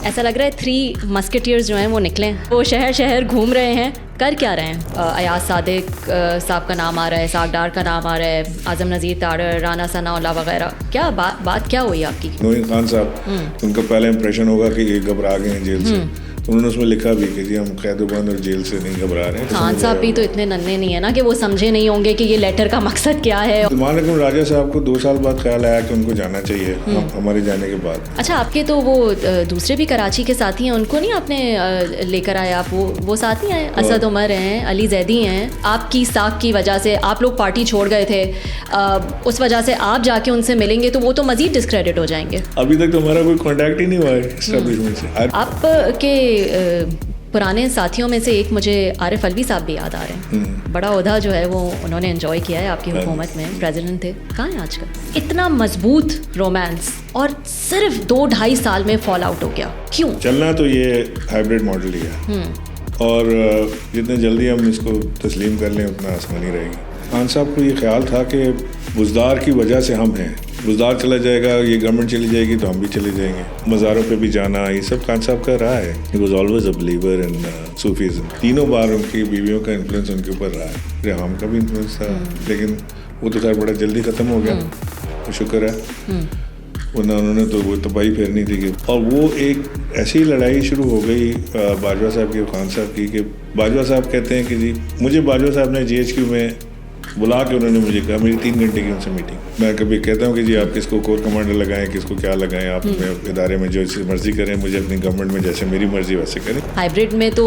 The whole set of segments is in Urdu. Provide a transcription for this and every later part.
ایسا لگ رہا ہے 3 مسکیٹیئرز جو ہیں وہ نکلیں, وہ شہر شہر گھوم رہے ہیں, کر کیا رہے ہیں؟ ایاز صادق صاحب کا نام آ رہا ہے, اسحاق ڈار کا نام آ رہا ہے, اعظم نذیر تارڑ, رانا ثناء اللہ وغیرہ. کیا بات کیا ہوئی آپ کی؟ نوین خان صاحب, ان کا پہلا امپریشن ہوگا کہ یہ گھبرا گئے ہیں جیل سے. انہوں نے اس میں لکھا بھی کہ جی ہم قید و بند اور جیل سے نہیں گھبرا رہے ہیں. خان صاحب بھی تو اتنے ننھے نہیں ہیں نا کہ وہ سمجھے نہیں ہوں گے کہ یہ لیٹر کا مقصد کیا ہے. سلمان اکرم راجہ صاحب کو 2 سال بعد خیال آیا کہ ان کو جانا چاہیے ہمارے جانے کے بعد. اچھا, آپ کے تو وہ دوسرے بھی کراچی کے ساتھی ہیں, ان کو نہیں آپ نے لے کر آئے؟ آپ وہ ساتھی ہیں, اسد عمر ہیں, علی زیدی ہیں. آپ کی ساکھ کی وجہ سے آپ لوگ پارٹی چھوڑ گئے تھے, اس وجہ سے آپ جا کے ان سے ملیں گے تو وہ تو مزید ڈسکریڈٹ ہو جائیں گے. ابھی تک تو ہمارا کوئی کانٹیکٹ ہی نہیں ہوا ہے اسٹیبلشمنٹ سے. آپ کے پرانے ساتھیوں میں سے ایک مجھے عارف الوی صاحب بھی یاد آ رہے ہیں. بڑا عہدہ جو ہے وہ انہوں نے انجوائے کیا ہے آپ کی حکومت میں, پریزیڈنٹ تھے. کہاں ہیں آج کل؟ اتنا مضبوط رومانس اور صرف 2-2.5 سال میں فال آؤٹ ہو گیا, کیوں؟ چلنا تو یہ ہائبرڈ ماڈل ہی ہے, اور جتنے جلدی ہم اس کو تسلیم کر لیں اتنا آسانی رہے گی. خان صاحب کو یہ خیال تھا کہ بزدار کی وجہ سے ہم ہیں, بزدار چلا جائے گا, یہ گورنمنٹ چلی جائے گی تو ہم بھی چلے جائیں گے. مزاروں پہ بھی جانا, یہ سب خان صاحب کا رہا ہے. He was always a believer in Sufism. 3 بار ان کی بیویوں کا انفلوئنس ان کے اوپر رہا ہے. ریحام کا بھی انفلوئنس تھا, لیکن وہ تو خیر بڑا جلدی ختم ہو گیا, تو شکر ہے, ورنہ انہوں نے تو وہ تباہی پھیرنی تھی. اور وہ ایک ایسی لڑائی شروع ہو گئی باجوہ صاحب کی اور خان صاحب کی کہ باجوہ صاحب کہتے ہیں کہ جی مجھے باجوہ صاحب نے GHQ میں بلا کے انہوں نے مجھے کہا, میری 3 گھنٹے کی ان سے میٹنگ. میں کبھی کہتا ہوں کہ جی آپ کس کو کور کمانڈر لگائیں, کس کو کیا لگائیں, آپ ادارے میں جو مرضی کریں, مجھے اپنی گورنمنٹ میں جیسے میری مرضی ویسے کریں. ہائبرڈ میں تو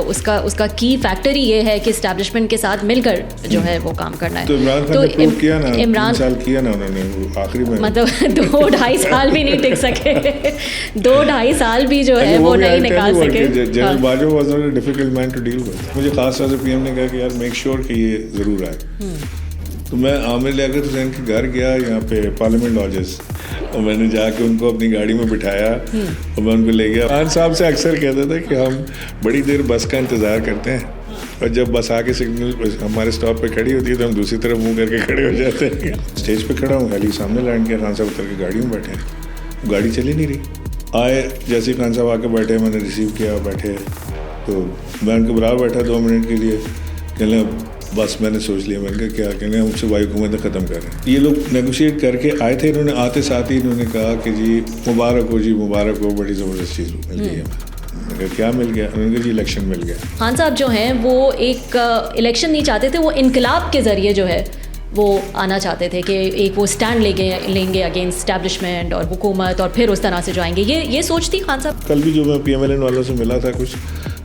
اس کا کی فیکٹر ہی یہ ہے کہ اسٹیبلشمنٹ کے ساتھ مل کر جو ہے وہ کام کرنا ہے. تو عمران خان نے پروو کیا نا, 3 سال کیا نا انہوں نے, آخری میں مطلب 2-2.5 سال بھی نہیں ٹک سکے, 2-2.5 سال بھی جو ہے وہ نہیں نکال سکے. General Bajwa was not a difficult man to deal with. مجھے خاص طور سے PM نے کہا کہ یار میک شیور کہ یہ ضرور آئے. تو میں عامر لیاقت حسین کے گھر گیا یہاں پہ پارلیمنٹ لاجز, اور میں نے جا کے ان کو اپنی گاڑی میں بٹھایا اور میں ان کو لے گیا. خان صاحب سے اکثر کہتا تھا کہ ہم بڑی دیر بس کا انتظار کرتے ہیں, اور جب بس آ کے سگنل ہمارے اسٹاپ پہ کھڑی ہوتی ہے تو ہم دوسری طرف منہ کر کے کھڑے ہو جاتے ہیں. اسٹیج پہ کھڑا ہوں, ہیلی سامنے لینڈ کیا, خان صاحب اتر کے گاڑی میں بیٹھے ہیں, گاڑی چلی نہیں رہی. آئے جیسے خان صاحب آ کے بیٹھے, میں نے ریسیو کیا, بیٹھے, تو میں ان کے برابر بیٹھا 2 منٹ کے لیے. کہنے بس میں نے سوچ لیا, میں نے کہا کیا کہنے ہم سے وائی حکومتیں ختم کر رہے ہیں. یہ لوگ نیگوشیٹ کر کے آئے تھے, انہوں نے آتے ساتھ ہی انہوں نے کہا کہ جی مبارک ہو, جی مبارک ہو, بڑی زبردست چیز مل گئی ہے. میں نے کہا کیا مل گیا؟ انہوں نے کہا جی الیکشن مل گیا. خان صاحب جو ہیں وہ ایک الیکشن نہیں چاہتے تھے, وہ انقلاب کے ذریعے جو ہے وہ آنا چاہتے تھے کہ ایک وہ اسٹینڈ لیں گے اگینسٹ اسٹیبلشمنٹ اور حکومت, اور پھر اس طرح سے جو آئیں گے. یہ سوچ تھی خان صاحب. کل بھی جو میں PMLN والوں سے ملا تھا کچھ,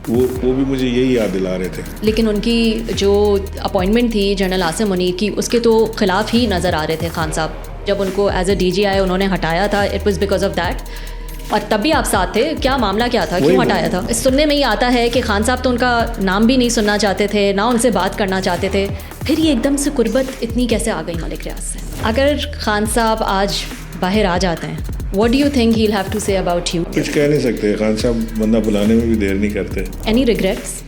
وہ بھی مجھے یہی یاد دلا رہے تھے. لیکن ان کی جو اپوائنٹمنٹ تھی جنرل عاصم منیر کی, اس کے تو خلاف ہی نظر آ رہے تھے خان صاحب. جب ان کو ایز اے DGI انہوں نے ہٹایا تھا, it was because of that. اور تب بھی آپ ساتھ تھے, کیا معاملہ کیا تھا, کیوں ہٹایا تھا؟ سننے میں ہی آتا ہے کہ خان صاحب تو ان کا نام بھی نہیں سننا چاہتے تھے, نہ ان سے بات کرنا چاہتے تھے. پھر یہ ایک دم سے قربت اتنی کیسے آ گئی ملک ریاض سے؟ اگر خان صاحب آج باہر آ جاتے ہیں, what do you think he'll have to say about you? کچھ کہہ نہیں سکتے. خان صاحب بندہ بلانے میں بھی دیر نہیں کرتے. Any regrets?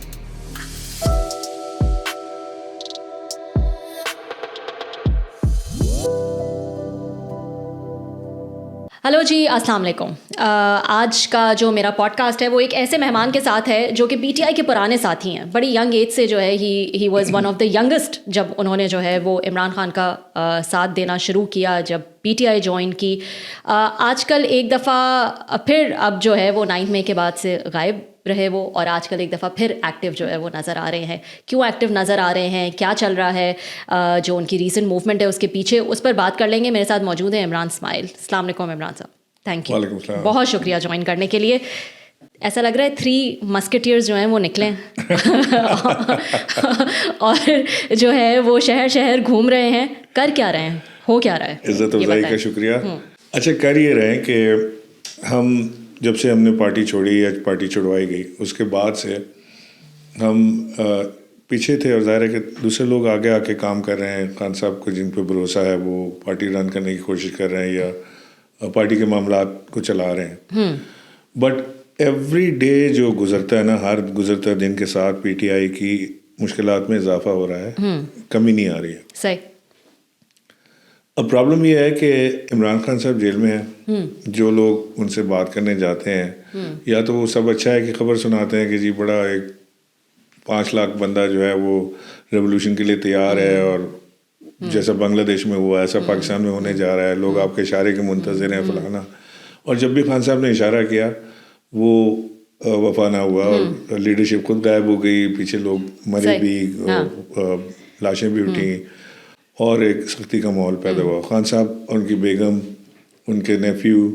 ہلو جی, السلام علیکم. آج کا جو میرا پوڈ کاسٹ ہے وہ ایک ایسے مہمان کے ساتھ ہے جو کہ PTI کے پرانے ساتھی ہیں. بڑی ینگ ایج سے جو ہے he was one of the youngest جب انہوں نے جو ہے وہ عمران خان کا ساتھ دینا شروع کیا, جب PTI جوائن کی. آج کل ایک دفعہ پھر اب جو ہے وہ 9 مئی کے بعد سے غائب رہے وہ, اور آج کل ایک دفعہ پھر ایکٹیو جو ہے وہ نظر آ رہے ہیں. کیوں ایکٹیو نظر آ رہے ہیں, کیا چل رہا ہے, جو ان کی ریسنٹ موومنٹ ہے اس کے پیچھے, اس پر بات کر لیں گے. میرے ساتھ موجود ہیں عمران اسماعیل. السلام علیکم عمران صاحب. تھینک یو, بہت شکریہ جوائن کرنے کے لیے. ایسا لگ رہا ہے 3 مسکیٹیئرز جو ہیں وہ نکلیں اور جو ہے وہ شہر شہر گھوم رہے ہیں. کر کیا رہے ہیں, ہو کیا رہا ہے؟ عزت افزائی کا شکریہ. اچھا, کر یہ رہے ہیں کہ ہم جب سے ہم نے پارٹی چھوڑی یا پارٹی چھڑوائی گئی, اس کے بعد سے ہم پیچھے تھے, اور ظاہر ہے کہ دوسرے لوگ آگے آ کے کام کر رہے ہیں. خان صاحب کو جن پہ بھروسہ ہے وہ پارٹی رن کرنے کی کوشش کر رہے ہیں یا پارٹی کے معاملات کو چلا رہے ہیں. بٹ ایوری ڈے جو گزرتا ہے نا, ہر گزرتا دن کے ساتھ PTI کی مشکلات میں اضافہ ہو رہا ہے, کمی نہیں آ رہی ہے. صحیح. اب پرابلم یہ ہے کہ عمران خان صاحب جیل میں ہیں. جو لوگ ان سے بات کرنے جاتے ہیں یا تو وہ سب اچھا ہے کہ خبر سناتے ہیں کہ جی بڑا ایک 5 لاکھ بندہ جو ہے وہ ریولوشن کے لیے تیار ہے اور جیسا بنگلہ دیش میں ہوا ایسا پاکستان میں ہونے جا رہا ہے, لوگ آپ کے اشارے کے منتظر ہیں فلانا. اور جب بھی خان صاحب نے اشارہ کیا وہ وفا نہ ہوا اور لیڈرشپ خود غائب ہو گئی, پیچھے لوگ مرے بھی, لاشیں بھی اٹھیں اور ایک سختی کا ماحول پیدا ہوا. خان صاحب اور ان کی بیگم, ان کے نیفیو,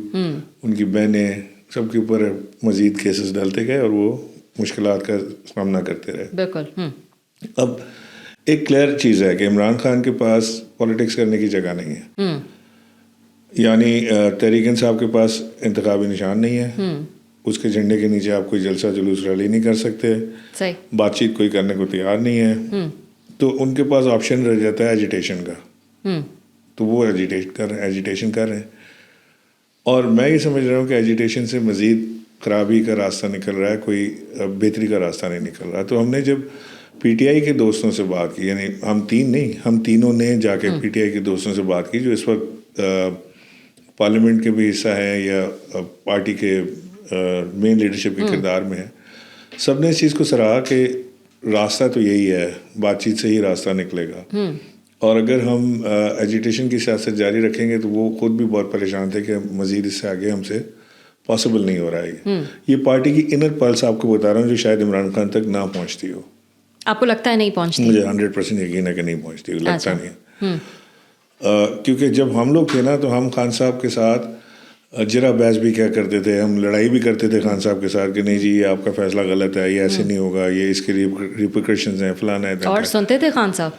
ان کی بہنیں, سب کے اوپر مزید کیسز ڈالتے گئے اور وہ مشکلات کا سامنا کرتے رہے. بالکل. اب ایک کلیئر چیز ہے کہ عمران خان کے پاس پالیٹکس کرنے کی جگہ نہیں ہے. یعنی تحریک انصاف کے پاس انتخابی نشان نہیں ہے, اس کے جھنڈے کے نیچے آپ کوئی جلسہ جلوس ریلی نہیں کر سکتے, بات چیت کوئی کرنے کو تیار نہیں ہے. تو ان کے پاس آپشن رہ جاتا ہے ایجیٹیشن کا, تو وہ ایجیٹیشن کر رہے ہیں. اور میں یہ سمجھ رہا ہوں کہ ایجیٹیشن سے مزید خرابی کا راستہ نکل رہا ہے, کوئی بہتری کا راستہ نہیں نکل رہا. تو ہم نے جب پی ٹی آئی کے دوستوں سے بات کی, یعنی ہم تینوں نے جا کے پی ٹی آئی کے دوستوں سے بات کی جو اس وقت پارلیمنٹ کے بھی حصہ ہیں یا پارٹی کے مین لیڈرشپ کے کردار میں ہیں, سب نے اس چیز کو سراہا کہ راستہ تو یہی ہے, بات چیت سے ہی راستہ نکلے گا. اور اگر ہم ایجیٹیشن کی سیاست جاری رکھیں گے تو وہ خود بھی بہت پریشان تھے کہ مزید اس سے آگے ہم سے پاسبل نہیں ہو رہا ہے. یہ پارٹی کی انر پلس آپ کو بتا رہا ہوں جو شاید عمران خان تک نہ پہنچتی ہو. آپ کو لگتا ہے نہیں پہنچتی؟ مجھے 100% یقین ہے کہ نہیں پہنچتی, لگتا نہیں ہے. کیونکہ جب ہم لوگ تھے نا تو ہم خان صاحب کے ساتھ جرا بحث بھی کیا کرتے تھے, ہم لڑائی بھی کرتے تھے خان صاحب کے ساتھ کہ نہیں جی یہ آپ کا فیصلہ غلط ہے, یہ ایسے نہیں ہوگا, یہ اس کے ریپریکیشنز ہیں, فلانا ہے. اور سنتے تھے خان صاحب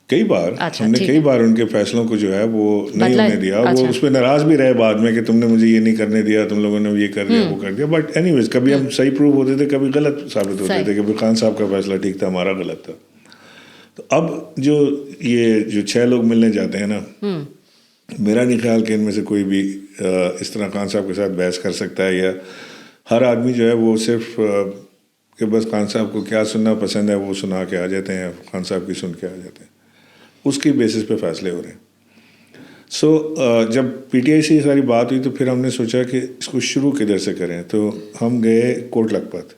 کئی بار, ہم نے کئی بار ان کے فیصلوں کو جو ہے وہ نہیں ہونے دیا. وہ اس پہ ناراض بھی رہے بعد میں کہ تم نے مجھے یہ نہیں کرنے دیا, تم لوگوں نے یہ کر دیا وہ کر دیا. بٹ اینی ویز کبھی ہم صحیح پروو ہوتے تھے, کبھی غلط ثابت ہوتے تھے کہ خان صاحب کا فیصلہ ٹھیک تھا, ہمارا غلط تھا. تو اب جو 6 لوگ ملنے جاتے ہیں نا, میرا نہیں خیال کہ ان میں سے کوئی بھی اس طرح خان صاحب کے ساتھ بحث کر سکتا ہے, یا ہر آدمی جو ہے وہ صرف کہ بس خان صاحب کو کیا سننا پسند ہے وہ سنا کے آ جاتے ہیں, خان صاحب کی سن کے آ جاتے ہیں, اس کی بیسس پہ فیصلے ہو رہے ہیں. سو جب پی ٹی آئی سے یہ ساری بات ہوئی تو پھر ہم نے سوچا کہ اس کو شروع کدھر سے کریں. تو ہم گئے کوٹ لکھپت.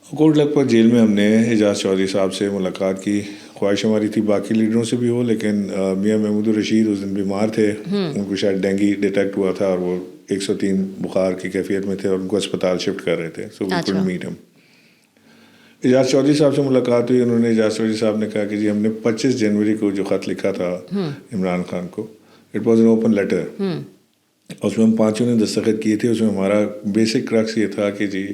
کوٹ لکھپت جیل میں ہم نے اعجاز چودھری صاحب سے ملاقات کی. خواہش ہماری تھی باقی لیڈروں سے بھی ہو, لیکن میاں محمود الرشید اس دن بیمار تھے, ان کو شاید ڈینگی ڈیٹیکٹ ہوا تھا اور وہ 103 بخار کی کیفیت میں تھے اور ان کو اسپتال شفٹ کر رہے تھے. سو وی کوڈنٹ میٹ ہم. اعجاز چودھری صاحب سے ملاقات ہوئی. انہوں نے اعجاز چودھری صاحب نے کہا کہ جی ہم نے 25 جنوری کو جو خط لکھا تھا عمران خان کو, it was an open letter, اس میں ہم 5 نے دستخط کیے تھے. اس میں ہمارا بیسک کرکس یہ تھا کہ جی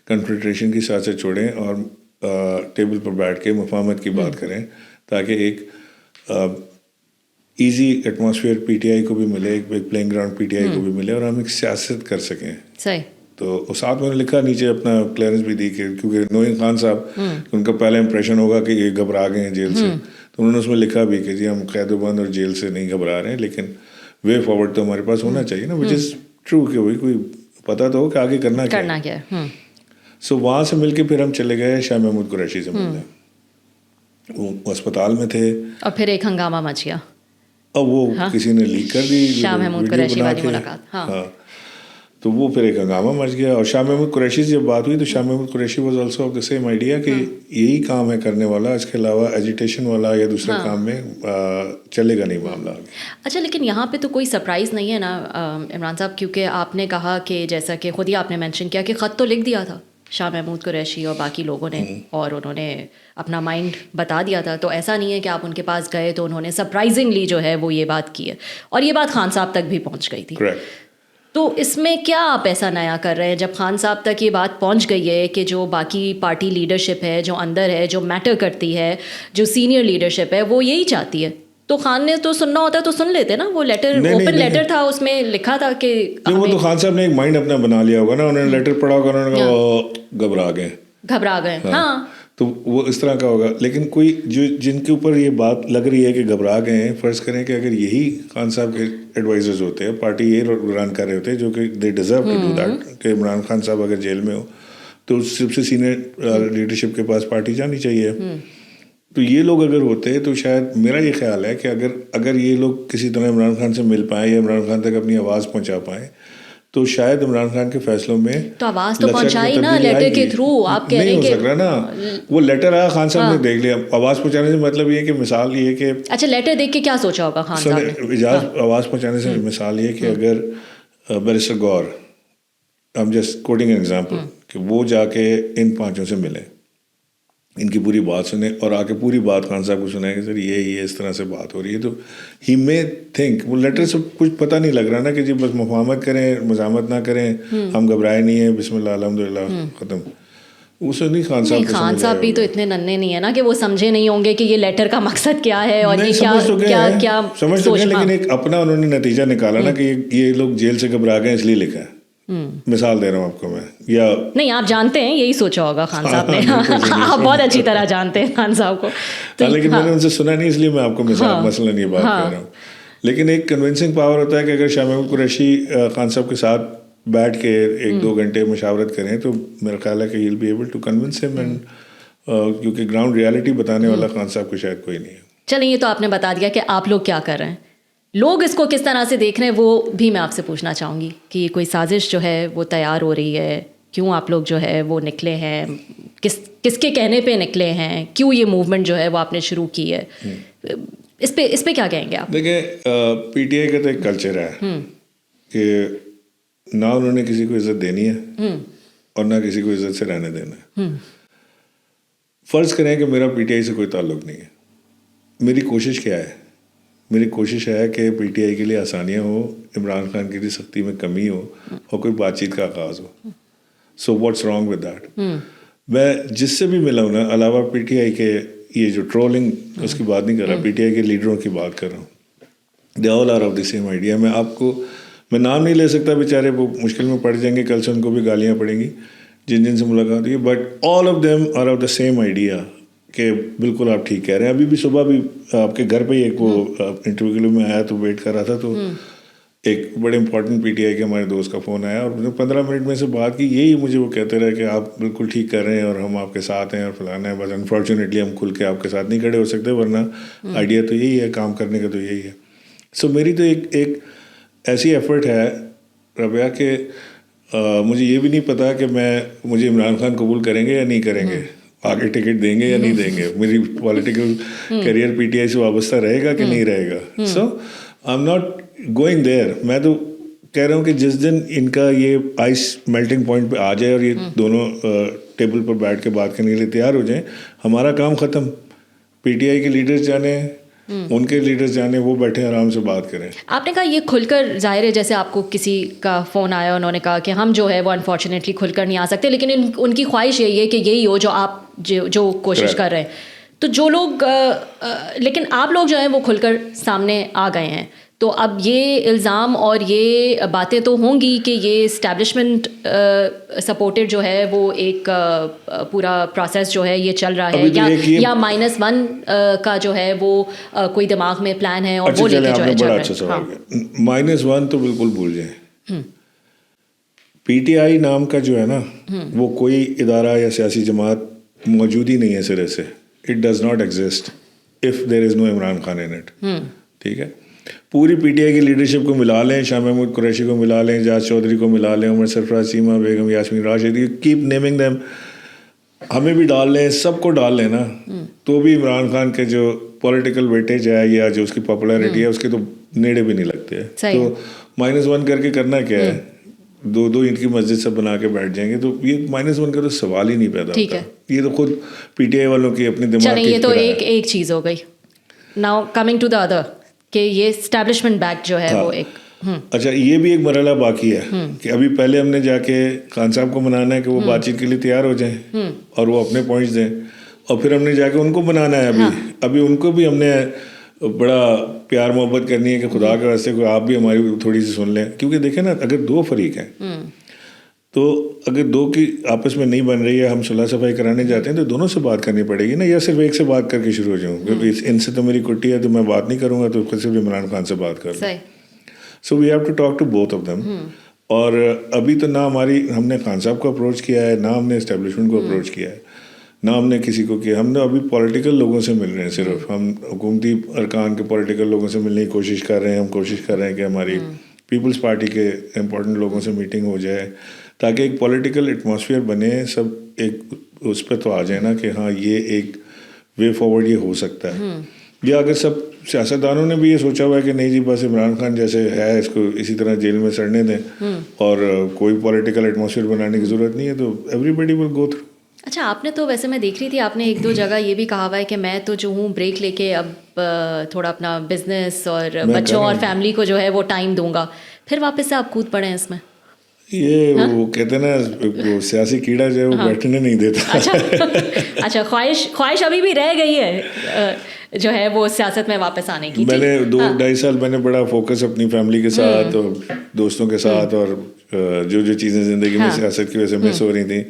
کنفیڈریشن کی سیاست چھوڑیں اور ٹیبل پر بیٹھ کے مفاہمت کی بات کریں تاکہ ایک ایزی ایٹماسفیئر پی ٹی آئی کو بھی ملے, ایک پلینگ گراؤنڈ پی ٹی آئی کو بھی ملے اور ہم ایک سیاست کر سکیں. صحیح. تو ساتھ میں نے لکھا نیچے اپنا کلیئرنس بھی دی کہ کیونکہ نوئنگ خان صاحب ان کا پہلا امپریشن ہوگا کہ یہ گھبرا گئے ہیں جیل سے, تو انہوں نے اس میں لکھا بھی کہ جی ہم قید و بند اور جیل سے نہیں گھبرا رہے ہیں, لیکن وے فارورڈ تو ہمارے پاس ہونا چاہیے نا, وچ از ٹرو کہ وہی کوئی پتہ تو ہو کہ آگے کرنا کیا ہے. سو وہاں سے مل کے پھر ہم چلے گئے شاہ محمود قریشی سے ملنے. وہ اسپتال میں تھے اور پھر ایک ہنگامہ مچ گیا. اب وہ کسی نے لیک کر دی شاہ محمود قریشی والی ملاقات. ہاں, تو وہ پھر ایک ہنگامہ مچ گیا. اور شاہ محمود قریشی سے جب بات ہوئی تو Shah Mahmood Qureshi was also of the same idea کہ یہی کام ہے کرنے والا, اس کے علاوہ ایجیٹیشن والا یا دوسرے کام میں چلے گا نہیں معاملہ. اچھا, لیکن یہاں پہ تو کوئی سرپرائز نہیں ہے نا عمران صاحب, کیونکہ آپ نے کہا کہ جیسا کہ خود ہی آپ نے مینشن کیا کہ خط تو لکھ دیا تھا شاہ محمود قریشی اور باقی لوگوں نے, اور انہوں نے اپنا مائنڈ بتا دیا تھا. تو ایسا نہیں ہے کہ آپ ان کے پاس گئے تو انہوں نے سرپرائزنگلی جو ہے وہ یہ بات کی ہے, اور یہ بات خان صاحب تک بھی پہنچ گئی تھی. تو اس میں کیا آپ ایسا نیا کر رہے ہیں جب خان صاحب تک یہ بات پہنچ گئی ہے کہ جو باقی پارٹی لیڈرشپ ہے, جو اندر ہے, جو میٹر کرتی ہے, جو سینئر لیڈرشپ ہے, وہ یہی چاہتی ہے. تو خان نے تو سننا ہوتا تو سن لیتے نا, وہ لیٹر اوپن لیٹر تھا, اس میں لکھا تھا کہ وہ تو خان صاحب نے ایک مائنڈ اپنا بنا لیا ہوگا نا, انہوں نے لیٹر پڑھا ہوگا, انہوں نے کہا گھبرا گئے. ہاں, تو وہ اس طرح کا ہوگا. لیکن کوئی جو جن کے اوپر یہ بات لگ رہی ہے کہ گھبرا گئے ہیں, فرض کریں کہ اگر یہی خان صاحب کے ایڈوائزرز ہوتے ہیں, پارٹی یہ رن کر رہے ہوتے ہیں, جو کہ they deserve to do that, کہ عمران خان صاحب اگر جیل میں ہو تو سب سے سینئر لیڈرشپ کے پاس پارٹی جانی چاہیے. تو یہ لوگ اگر ہوتے تو شاید میرا یہ خیال ہے کہ اگر یہ لوگ کسی طرح عمران خان سے مل پائیں یا عمران خان تک اپنی آواز پہنچا پائیں تو شاید عمران خان کے فیصلوں میں تو آواز تو پہنچائی نا لیٹر کے تھرو. آپ کہہ رہے ہیں نہیں ہو سک رہا نا, وہ لیٹر آیا خان صاحب نے دیکھ لیا. آواز پہنچانے سے مطلب یہ کہ مثال یہ کہ اچھا لیٹر دیکھ کے کیا سوچا ہوگا خان صاحب نے؟ آواز پہنچانے سے مثال یہ کہ اگر barrister Gohar, I am just quoting an example, کہ وہ جا کے ان پانچوں سے ملے, ان کی پوری بات سنیں اور آ کے پوری بات خان صاحب کو سنائیں کہ سر یہ اس طرح سے بات ہو رہی ہے, تو ہی مے تھنک, وہ لیٹر سے کچھ پتہ نہیں لگ رہا نا کہ جی بس مفاہمت کریں, مزاحمت نہ کریں, ہم گھبرائے نہیں ہیں, بسم اللہ الحمد للہ ختم. اسے نہیں خان صاحب بھی تو اتنے ننھے نہیں ہے نا کہ وہ سمجھے نہیں ہوں گے کہ یہ لیٹر کا مقصد کیا ہے اور یہ کیا سمجھ تو گئے, لیکن ایک اپنا انہوں نے نتیجہ نکالا نا کہ یہ لوگ جیل سے گھبرا گئے اس لیے لکھا ہے. مثال دے رہا ہوں آپ کو میں, یا نہیں آپ جانتے ہیں یہی سوچا ہوگا خان صاحب نے, آپ بہت اچھی طرح جانتے ہیں خان صاحب کو, لیکن میں نے ان سے سنا نہیں اس لیے میں آپ کو مثلاً یہ بات کہہ رہا ہوں. لیکن ایک کنونسنگ پاور ہوتا ہے کہ اگر شاہ محمود قریشی خان صاحب کے ساتھ بیٹھ کے 1-2 گھنٹے مشاورت کریں تو میرا خیال ہے کہ he'll be able to convince him, and کیونکہ گراؤنڈ ریالٹی بتانے والا خان صاحب کو شاید کوئی نہیں ہے. چلیں یہ تو آپ نے بتا دیا کہ آپ لوگ کیا کر رہے ہیں, لوگ اس کو کس طرح سے دیکھ رہے ہیں وہ بھی میں آپ سے پوچھنا چاہوں گی کہ یہ کوئی سازش جو ہے وہ تیار ہو رہی ہے, کیوں آپ لوگ جو ہے وہ نکلے ہیں, کس کے کہنے پہ نکلے ہیں, کیوں یہ موومنٹ جو ہے وہ آپ نے شروع کی ہے, اس پہ کیا کہیں گے آپ؟ دیکھیں پی ٹی آئی کا تو ایک کلچر ہے کہ نہ انہوں نے کسی کو عزت دینی ہے اور نہ کسی کو عزت سے رہنے دینا ہے. فرض کریں کہ میرا پی ٹی آئی سے کوئی تعلق نہیں ہے, میری کوشش کیا ہے؟ میری کوشش ہے کہ پی ٹی آئی کے لیے آسانیاں ہوں, عمران خان کی لیے سختی میں کمی ہو اور کوئی بات چیت کا آغاز ہو. So what's wrong with that? میں جس سے بھی ملا ہوں نا, علاوہ پی ٹی آئی کے یہ جو ٹرولنگ اس کی بات نہیں کر رہا, پی ٹی آئی کے لیڈروں کی بات کر رہا ہوں. They all are of the same idea. میں آپ کو میں نام نہیں لے سکتا, بیچارے وہ مشکل میں پڑ جائیں گے, کل سے ان کو بھی گالیاں پڑیں گی جن سے ملاقات ہوئی, but all of them are of the same idea کہ بالکل آپ ٹھیک کہہ رہے ہیں. ابھی بھی صبح بھی آپ کے گھر پہ ہی ایک وہ انٹرویو کے لیے میں آیا تو ویٹ کر رہا تھا, تو ایک بڑے امپورٹنٹ پی ٹی آئی کے ہمارے دوست کا فون آیا اور 15 منٹ میں سے بات کی, یہی مجھے وہ کہتے رہے کہ آپ بالکل ٹھیک کر رہے ہیں اور ہم آپ کے ساتھ ہیں اور فلانا ہے, بس انفارچونیٹلی ہم کھل کے آپ کے ساتھ نہیں کھڑے ہو سکتے, ورنہ آئیڈیا تو یہی ہے, کام کرنے کا تو یہی ہے. سو میری تو ایک ایسی ایفرٹ ہے ربیہ کہ مجھے یہ بھی نہیں پتا کہ مجھے عمران خان قبول کریں گے یا نہیں کریں گے, آگے ٹکٹ دیں گے یا نہیں دیں گے, میری political career P T I سے وابستہ رہے گا کہ نہیں رہے گا. So I am not going there. میں تو کہہ رہا ہوں کہ جس دن ان کا یہ آئس میلٹنگ پوائنٹ پہ آ جائے اور یہ دونوں ٹیبل پر بیٹھ کے بات کرنے کے لیے تیار ہو جائیں, ہمارا کام ختم. پی ٹی آئی کے لیڈرز جانے, ان کے لیڈرز جانے, وہ بیٹھے آرام سے بات کریں. آپ نے کہا یہ کھل کر ظاہر ہے, جیسے آپ کو کسی کا فون آیا, انہوں نے کہا کہ ہم جو ہے وہ انفارچونیٹلی کھل کر نہیں آ سکتے, لیکن ان کی خواہش یہی ہے کہ یہی ہو جو آپ جو کوشش کر رہے ہیں. تو جو لوگ لیکن آپ لوگ جو ہیں وہ کھل کر سامنے آ گئے ہیں, تو اب یہ الزام اور یہ باتیں تو ہوں گی کہ یہ اسٹیبلشمنٹ سپورٹڈ جو ہے وہ ایک پورا پروسیس جو ہے یہ چل رہا ہے, یا -1 کا جو ہے وہ کوئی دماغ میں پلان ہے اور وہ لے کے جو ہے چل رہا ہے. -1 تو بالکل بھول جائیں. پی ٹی آئی نام کا جو ہے نا وہ کوئی ادارہ یا سیاسی جماعت موجود ہی نہیں ہے سرے سے. It does not exist if there is no Imran Khan in it. ٹھیک ہے, پوری پی ٹی آئی کی لیڈرشپ کو ملا لیں, شاہ محمود قریشی کو ملا لیں, جاز چودھری کو ملا لیں, عمر Sarfraz, Seema Begum, Yasmin Rashid, keep naming them, ہمیں بھی ڈال لیں, سب کو ڈال لیں نا, تو بھی عمران خان کے جو پولیٹیکل ویٹیج ہے یا جو اس کی پاپولیرٹی ہے اس کے تو نیڑے بھی نہیں لگتے. تو -1 کر کے کرنا کیا ہے, 2 اینٹ کی مسجد سب بنا کے بیٹھ جائیں گے, تو یہ -1 کا تو سوال ہی نہیں پیدا ہوتا. یہ تو خود پی ٹی آئی والوں کی اپنی دماغ کی. یہ تو ایک چیز ہو گئی. Now coming to the other, کہ یہ اسٹیبلشمنٹ بیک جو ہے وہ ایک اچھا, یہ بھی ایک مرحلہ باقی ہے کہ ابھی پہلے ہم نے جا کے خان صاحب کو منانا ہے کہ وہ بات چیت کے لیے تیار ہو جائیں اور وہ اپنے پوائنٹس دیں, اور پھر ہم نے جا کے ان کو منانا ہے. ابھی ان کو بھی ہم نے بڑا پیار محبت کرنی ہے کہ خدا کے واسطے کوئی آپ بھی ہماری تھوڑی سی سن لیں. کیونکہ دیکھیں نا, اگر 2 فریق ہیں تو اگر 2 کی آپس میں نہیں بن رہی ہے, ہم صلح صفائی کرانے جاتے ہیں تو دونوں سے بات کرنی پڑے گی نا, یا صرف ایک سے بات کر کے شروع ہو جاؤں, ان سے تو میری کٹی ہے تو میں بات نہیں کروں گا, تو خود سے بھی عمران خان سے بات کر لوں. So we have to talk to both of them. اور ابھی تو نہ ہم نے خان صاحب کو اپروچ کیا ہے, نہ ہم نے اسٹیبلشمنٹ کو اپروچ کیا ہے. نہ ہم نے کسی کو کیا. ہم نے ابھی پولیٹیکل لوگوں سے مل رہے ہیں, صرف ہم حکومتی ارکان کے پولیٹیکل لوگوں سے ملنے کی کوشش کر رہے ہیں. ہم کوشش کر رہے ہیں کہ ہماری پیپلز پارٹی کے امپورٹنٹ لوگوں سے میٹنگ ہو جائے تاکہ ایک پولیٹیکل ایٹماسفیئر بنے, سب ایک اس پہ تو آ جائے نا کہ ہاں یہ ایک وے فارورڈ یہ ہو سکتا ہے. یا اگر سب سیاستدانوں نے بھی یہ سوچا ہوا ہے کہ نہیں جی بس عمران خان جیسے ہے اس کو اسی طرح جیل میں سڑنے دیں اور کوئی پولیٹیکل ایٹماسفیئر بنانے کی ضرورت نہیں ہے, تو ایوری بڈی ول گو تھرو. اچھا, آپ نے تو ویسے میں دیکھ رہی تھی آپ نے ایک دو جگہ یہ بھی کہا ہوا ہے کہ میں تو جو ہوں بریک لے کے اب تھوڑا اپنا بزنس اور بچوں اور فیملی کو جو ہے وہ ٹائم دوں گا, پھر واپس سے آپ کود پڑے ہیں اس میں. یہ وہ کہتے ہیں نا وہ سیاسی کیڑا جو ہے وہ بیٹھنے نہیں دیتا. اچھا, خواہش ابھی بھی رہ گئی ہے جو ہے وہ سیاست میں واپس آنے کی. میں نے 2-2.5 سال میں نے بڑا فوکس اپنی فیملی کے ساتھ اور دوستوں کے ساتھ اور جو چیزیں زندگی میں سیاست کی وجہ سے مس ہو رہی تھیں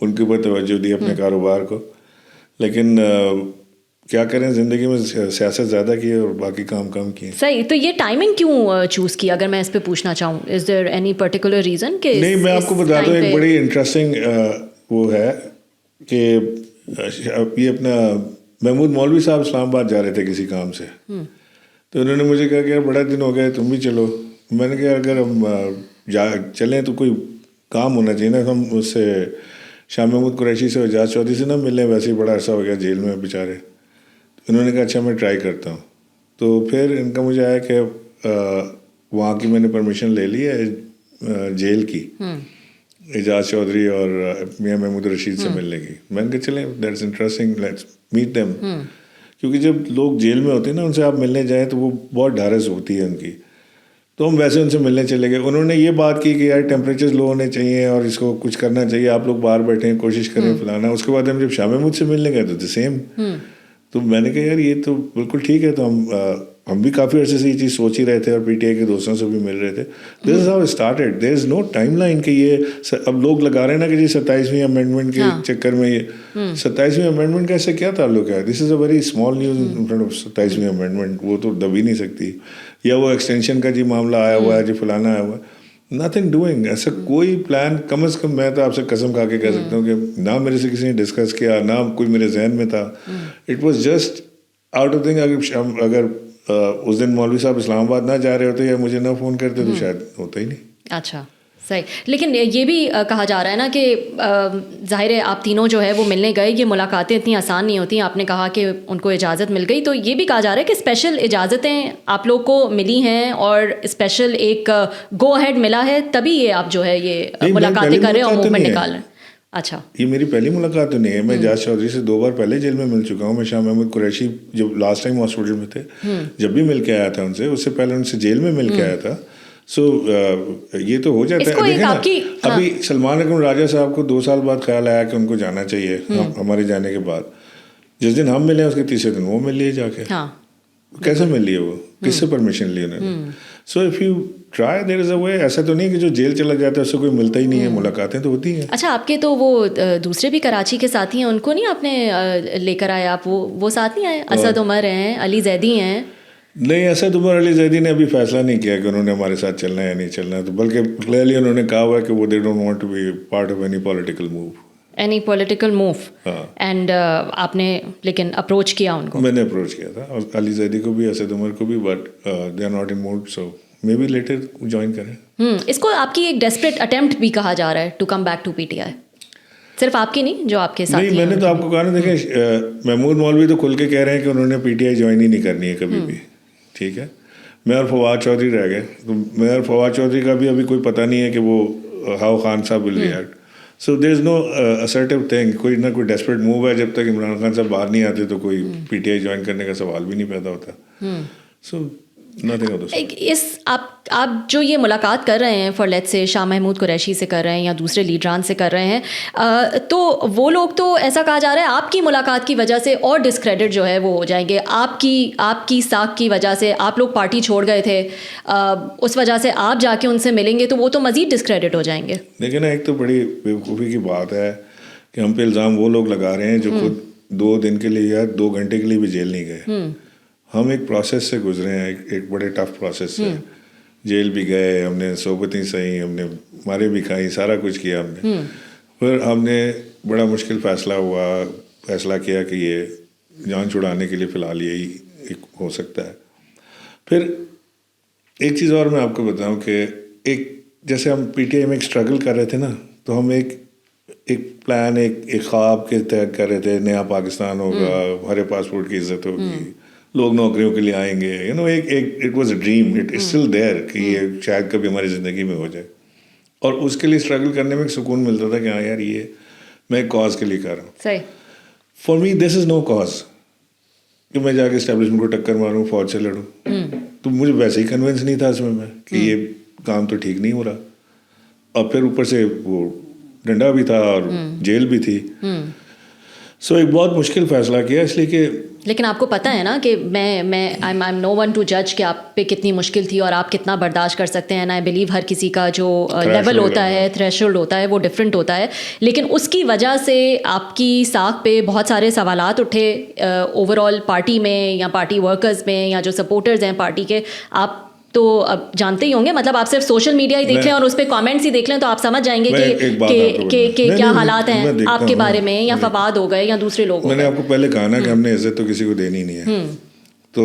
ان کے اوپر توجہ دی, اپنے کاروبار کو. لیکن کیا کریں, زندگی میں سیاست زیادہ کی ہے اور باقی کام کم کیے. صحیح, تو یہ ٹائمنگ کیوں چوز کی اگر میں اس پہ پوچھنا چاہوں, از دیر اینی پرٹیکولر ریزن؟ کہ نہیں, میں آپ کو بتاتا ہوں ایک بڑی انٹرسٹنگ وہ ہے کہ یہ اپنا محمود مولوی صاحب اسلام آباد جا رہے تھے کسی کام سے, تو انہوں نے مجھے کہا کہ یار بڑا دن ہو گئے تم بھی چلو. میں نے کہا اگر ہم چلیں تو کوئی کام ہونا چاہیے نا. ہم اس سے شاہ محمود قریشی سے اعجاز چودھری سے نہ ملیں, ویسے ہی بڑا عرصہ ہو گیا جیل میں بیچارے. انہوں نے کہا اچھا میں ٹرائی کرتا ہوں. تو پھر ان کا مجھے آیا کہ وہاں کی میں نے پرمیشن لے لی ہے جیل کی, اعجاز چودھری اور میاں محمود رشید سے ملنے کی. میں نے کہا چلیں that's interesting, let's meet them. کیونکہ جب لوگ جیل میں ہوتے ہیں نا ان سے آپ ملنے جائیں تو وہ بہت ڈھارس ہوتی ہے ان کی. تو ہم ویسے ان سے ملنے چلے گئے. انہوں نے یہ بات کی کہ یار ٹیمپریچر لو ہونے چاہیے اور اس کو کچھ کرنا چاہیے, آپ لوگ باہر بیٹھیں کوشش کریں فلانا. اس کے بعد ہم جب شاہ محمود سے ملنے گئے تو سیم. تو میں نے کہا یار یہ تو بالکل ٹھیک ہے. تو ہم بھی کافی عرصے سے یہ چیز سوچ ہی رہے تھے اور پی ٹی آئی کے دوستوں سے بھی مل رہے تھے. This is how it started. There is no time line کہ یہ اب لوگ لگا رہے ہیں نا کہ جی 27ویں امینڈمنٹ کے چکر میں یہ 27ویں امینڈمنٹ کا اس سے کیا تعلق ہے. This is a very small news in front of 27ویں امینڈمنٹ. وہ تو دب ہی نہیں سکتی. یا وہ ایکسٹینشن کا جی معاملہ آیا ہوا ہے, جی فلانا آیا ہوا ہے. Nothing doing. ایسا کوئی پلان کم از کم میں تو آپ سے قسم کھا کے کہہ سکتا ہوں کہ نہ میرے سے کسی نے ڈسکس کیا, نہ کوئی میرے ذہن میں تھا. It was just out of thing. اگر اس دن مولوی صاحب اسلام آباد نہ جا رہے ہوتے یا مجھے نہ فون کرتے تو شاید ہوتا ہی نہیں. اچھا صحیح. لیکن یہ بھی کہا جا رہا ہے نا کہ ظاہر ہے آپ تینوں جو ہے وہ ملنے گئے, یہ ملاقاتیں اتنی آسان نہیں ہوتی. آپ نے کہا کہ ان کو اجازت مل گئی, تو یہ بھی کہا جا رہا ہے کہ اسپیشل اجازتیں آپ لوگ کو ملی ہیں اور اسپیشل ایک گو ہیڈ ملا ہے, تبھی یہ آپ جو ہے یہ ملاقاتیں کر رہے ہیں اور موومنٹ نکال رہے ہیں. اچھا, یہ میری پہلی ملاقات تو نہیں ہے. میں اعجاز چودھری سے 2 بار پہلے جیل میں مل چکا ہوں. میں شاہ محمود قریشی جب لاسٹ ٹائم ہاسپٹل میں تھے جب بھی مل کے آیا تھا ان سے, اس سے پہلے ان سے جیل میں مل کے آیا تھا. سو یہ تو ہو جاتا ہے. دیکھیں نا ابھی سلمان اکرم راجہ صاحب کو 2 سال بعد خیال آیا کہ ان کو جانا چاہیے ہمارے جانے کے بعد. جس دن ہم ملے اس کے تیسرے دن وہ مل لیے جا کے. کیسے مل لیے, وہ کس سے پرمیشن لی انہوں نے. سو اف یو ٹرائی دیر از اے وے. ایسا تو نہیں کہ جو جیل چلا جاتا ہے اس سے کوئی ملتا ہی نہیں ہے, ملاقاتیں تو ہوتی ہیں. اچھا, آپ کے تو وہ دوسرے بھی کراچی کے ساتھی ہیں, ان کو نہیں آپ نے لے کر آئے, آپ وہ ساتھ نہیں آئے؟ اسد عمر ہیں, علی زیدی ہیں. نہیں, اسد عمر علی زیدی نے ابھی فیصلہ نہیں کیا کہ انہوں نے ہمارے ساتھ چلنا ہے یا نہیں چلنا ہے, تو بلکہ کلیئرلی انہوں نے کہا ہوا ہے کہ وہ they don't want to be part of any political move. Any political move. And آپ نے لیکن اپروچ کیا ان کو؟ میں نے اپروچ کیا تھا, اور علی زیدی کو بھی اسد عمر کو بھی, but they are not in mood, so maybe later join کریں. اس کو آپ کی ایک ڈیسپریٹ اٹیمپٹ بھی کہا جا رہا ہے to come back to P T I. صرف آپ کی نہیں, جو آپ کے ساتھ. نہیں, میں نے تو آپ کو کہا نا, دیکھیں محمود مولوی تو کھل کے کہہ رہے ہیں کہ انہوں نے پی ٹی آئی جوائن ہی نہیں کرنی ہے کبھی بھی. ٹھیک ہے, میں اور فواد چودھری رہ گئے. تو میں اور فواد چودھری کا بھی ابھی کوئی پتہ نہیں ہے کہ وہ ہاؤ خان صاحب will react. So there is no assertive thing. کوئی نہ کوئی ڈیسپریٹ موو ہے. جب تک عمران خان صاحب باہر نہیں آتے تو کوئی پی ٹی آئی جوائن کرنے کا سوال بھی نہیں پیدا ہوتا. سو آپ جو یہ ملاقات کر رہے ہیں فار لیٹ سے شاہ محمود قریشی سے کر رہے ہیں یا دوسرے لیڈران سے کر رہے ہیں, تو وہ لوگ تو ایسا کہا جا رہا ہے آپ کی ملاقات کی وجہ سے اور ڈسکریڈٹ جو ہے وہ ہو جائیں گے. آپ کی ساکھ کی وجہ سے آپ لوگ پارٹی چھوڑ گئے تھے, اس وجہ سے آپ جا کے ان سے ملیں گے تو وہ تو مزید ڈسکریڈٹ ہو جائیں گے. لیکن نا ایک تو بڑی بیوقوفی کی بات ہے کہ ہم پہ الزام وہ لوگ لگا رہے ہیں جو خود 2 دن کے لیے یا 2 گھنٹے کے لیے بھی جیل نہیں گئے. ہم ایک پروسیس سے گزرے ہیں, ایک بڑے ٹف پروسیس سے. جیل بھی گئے, ہم نے صحبتیں سہی, ہم نے مارے بھی کھائی, سارا کچھ کیا ہم نے. پھر ہم نے بڑا مشکل فیصلہ ہوا, فیصلہ کیا کہ یہ جان چھڑانے کے لیے فی الحال یہی ایک ہو سکتا ہے. پھر ایک چیز اور میں آپ کو بتاؤں کہ ایک جیسے ہم پی ٹی آئی میں ایک اسٹرگل کر رہے تھے نا, تو ہم ایک پلان ایک خواب کے تحت کر رہے تھے, نیا پاکستان ہوگا, ہمارے پاسپورٹ کی عزت ہوگی, لوگ نوکریوں کے لیے آئیں گے, it was a dream, it is still there کہ یہ شاید کبھی ہماری زندگی میں ہو جائے. اور اس کے لیے اسٹرگل کرنے میں ایک سکون ملتا تھا کہ ہاں یار یہ میں ایک کاز کے لیے کر رہا ہوں. صحیح. For me this is know cause کہ میں جا کے اسٹیبلشمنٹ کو ٹکر ماروں, فوج سے لڑوں. تو مجھے ویسے ہی کنونس نہیں تھا اس میں کہ یہ کام تو ٹھیک نہیں ہو رہا, اور پھر اوپر سے وہ ڈنڈا بھی تھا اور جیل بھی تھی. سو ایک بہت مشکل فیصلہ کیا, اس لیے کہ لیکن آپ کو پتہ ہے نا کہ میں I am no one to جج کہ آپ پہ کتنی مشکل تھی اور آپ کتنا برداشت کر سکتے ہیں. آئی بلیو ہر کسی کا جو لیول ہوتا ہے, تھریشولڈ ہوتا ہے, وہ ڈفرینٹ ہوتا ہے. لیکن اس کی وجہ سے آپ کی ساکھ پہ بہت سارے سوالات اٹھے اوور آل پارٹی میں یا پارٹی ورکرز میں یا جو سپورٹرز ہیں پارٹی کے. آپ تو اب جانتے ہی ہوں گے, مطلب آپ صرف سوشل میڈیا ہی دیکھ لیں اور اس پہ کامنٹس ہی دیکھ لیں تو آپ سمجھ جائیں گے کہ کیا حالات ہیں آپ کے بارے میں, یا فواد ہو گئے یا دوسرے لوگ. میں نے آپ کو پہلے کہا نا کہ ہم نے عزت تو کسی کو دینی نہیں ہے. تو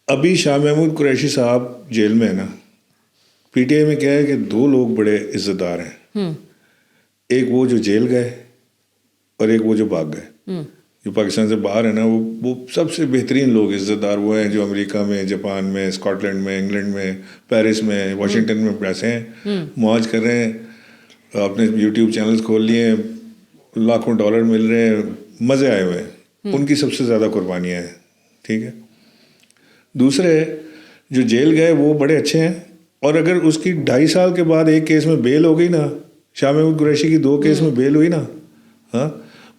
ابھی شاہ محمود قریشی صاحب جیل میں ہے نا, پی ٹی آئی میں کیا ہے کہ 2 لوگ بڑے عزت دار ہیں, ایک وہ جو جیل گئے اور ایک وہ جو بھاگ گئے. جو پاکستان سے باہر ہے نا, وہ سب سے بہترین لوگ عزت دار وہ ہیں جو امریکہ میں, جاپان میں, اسکاٹ لینڈ میں, انگلینڈ میں, پیرس میں, واشنگٹن میں بیٹھے ہیں, موج کر رہے ہیں, اپنے یوٹیوب چینلز کھول لیے ہیں, لاکھوں ڈالر مل رہے ہیں, مزے آئے ہوئے ہیں. ان کی سب سے زیادہ قربانیاں ہیں. ٹھیک ہے. دوسرے جو جیل گئے وہ بڑے اچھے ہیں, اور اگر اس کی 2.5 سال کے بعد ایک کیس میں بیل ہو گئی نا, شاہ محمود قریشی کی 2 کیس میں بیل ہوئی نا, ہاں,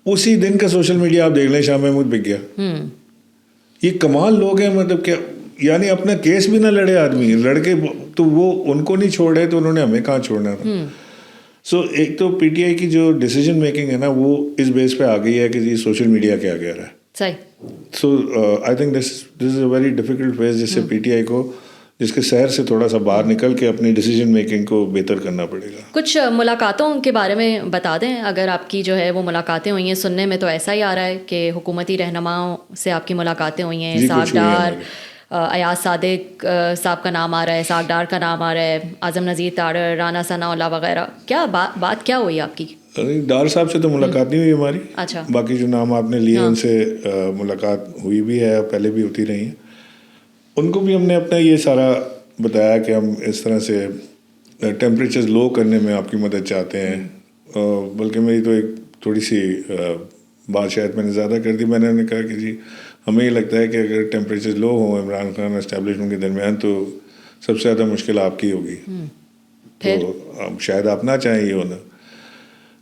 اسی دن کا سوشل میڈیا آپ دیکھ لیں شاہ محمود بک گیا. یہ کمال لوگ ہیں, مطلب کہ یعنی اپنا کیس بھی نہ لڑے آدمی, لڑکے تو وہ ان کو نہیں چھوڑ رہے تو انہوں نے ہمیں کہاں چھوڑنا تھا. سو ایک تو پی ٹی آئی کی جو ڈیسیجن میکنگ ہے نا, وہ اس بیس پہ آ گئی ہے کہ جی سوشل میڈیا کیا کہہ رہا ہے. صحیح. So I think this is a very difficult phase, جس سے پی ٹی آئی کو جس کے سیر سے تھوڑا سا باہر نکل کے اپنی ڈیسیجن میکنگ کو بہتر کرنا پڑے گا. کچھ ملاقاتوں کے بارے میں بتا دیں, اگر آپ کی جو ہے وہ ملاقاتیں ہوئی ہیں. سننے میں تو ایسا ہی آ رہا ہے کہ حکومتی رہنماؤں سے آپ کی ملاقاتیں ہوئی ہیں. اسحاق ڈار, ایاز صادق صاحب کا نام آ رہا ہے, اسحاق ڈار کا نام آ رہا ہے, اعظم نذیر تاڑر, رانا ثناء اللہ وغیرہ. کیا بات کیا ہوئی آپ کی؟ ڈار صاحب سے تو ملاقات نہیں ہوئی ہماری. اچھا. باقی جو نام آپ نے لیے ان سے ملاقات ہوئی بھی ہے, پہلے بھی ہوتی رہی ہیں. ان کو بھی ہم نے اپنا یہ سارا بتایا کہ ہم اس طرح سے ٹیمپریچر لو کرنے میں آپ کی مدد چاہتے ہیں. بلکہ میری تو ایک تھوڑی سی بات شاید میں نے زیادہ کر دی. میں نے انہیں کہا کہ جی ہمیں یہ لگتا ہے کہ اگر ٹیمپریچر لو ہوں عمران خان اور اسٹیبلشمنٹ کے درمیان تو سب سے زیادہ مشکل آپ کی ہوگی, تو شاید آپ نہ چاہیں یہ ہونا.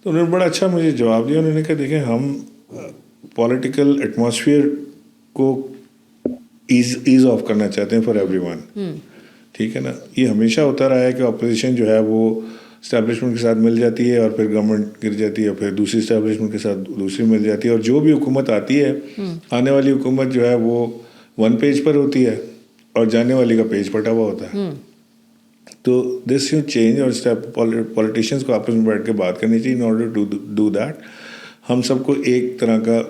تو انہوں نے بڑا اچھا مجھے جواب دیا. انہوں نے کہا دیکھیں ہم پولیٹیکل ایٹماسفیئر کو ایز آف کرنا چاہتے ہیں فار ایوری ون. ٹھیک ہے نا. یہ ہمیشہ ہوتا رہا ہے کہ اپوزیشن جو ہے وہ اسٹیبلشمنٹ کے ساتھ مل جاتی ہے اور پھر گورنمنٹ گر جاتی ہے, پھر دوسری اسٹیبلشمنٹ کے ساتھ دوسری مل جاتی ہے, اور جو بھی حکومت آتی ہے آنے والی حکومت جو ہے وہ 1 پیج پر ہوتی ہے اور جانے والی کا پیج پھٹا ہوا ہوتا ہے. تو دس یو چینج, اور پولیٹیشینس کو آپس میں بیٹھ کے بات کرنی چاہیے in order to do that. ہم سب کو ایک طرح کا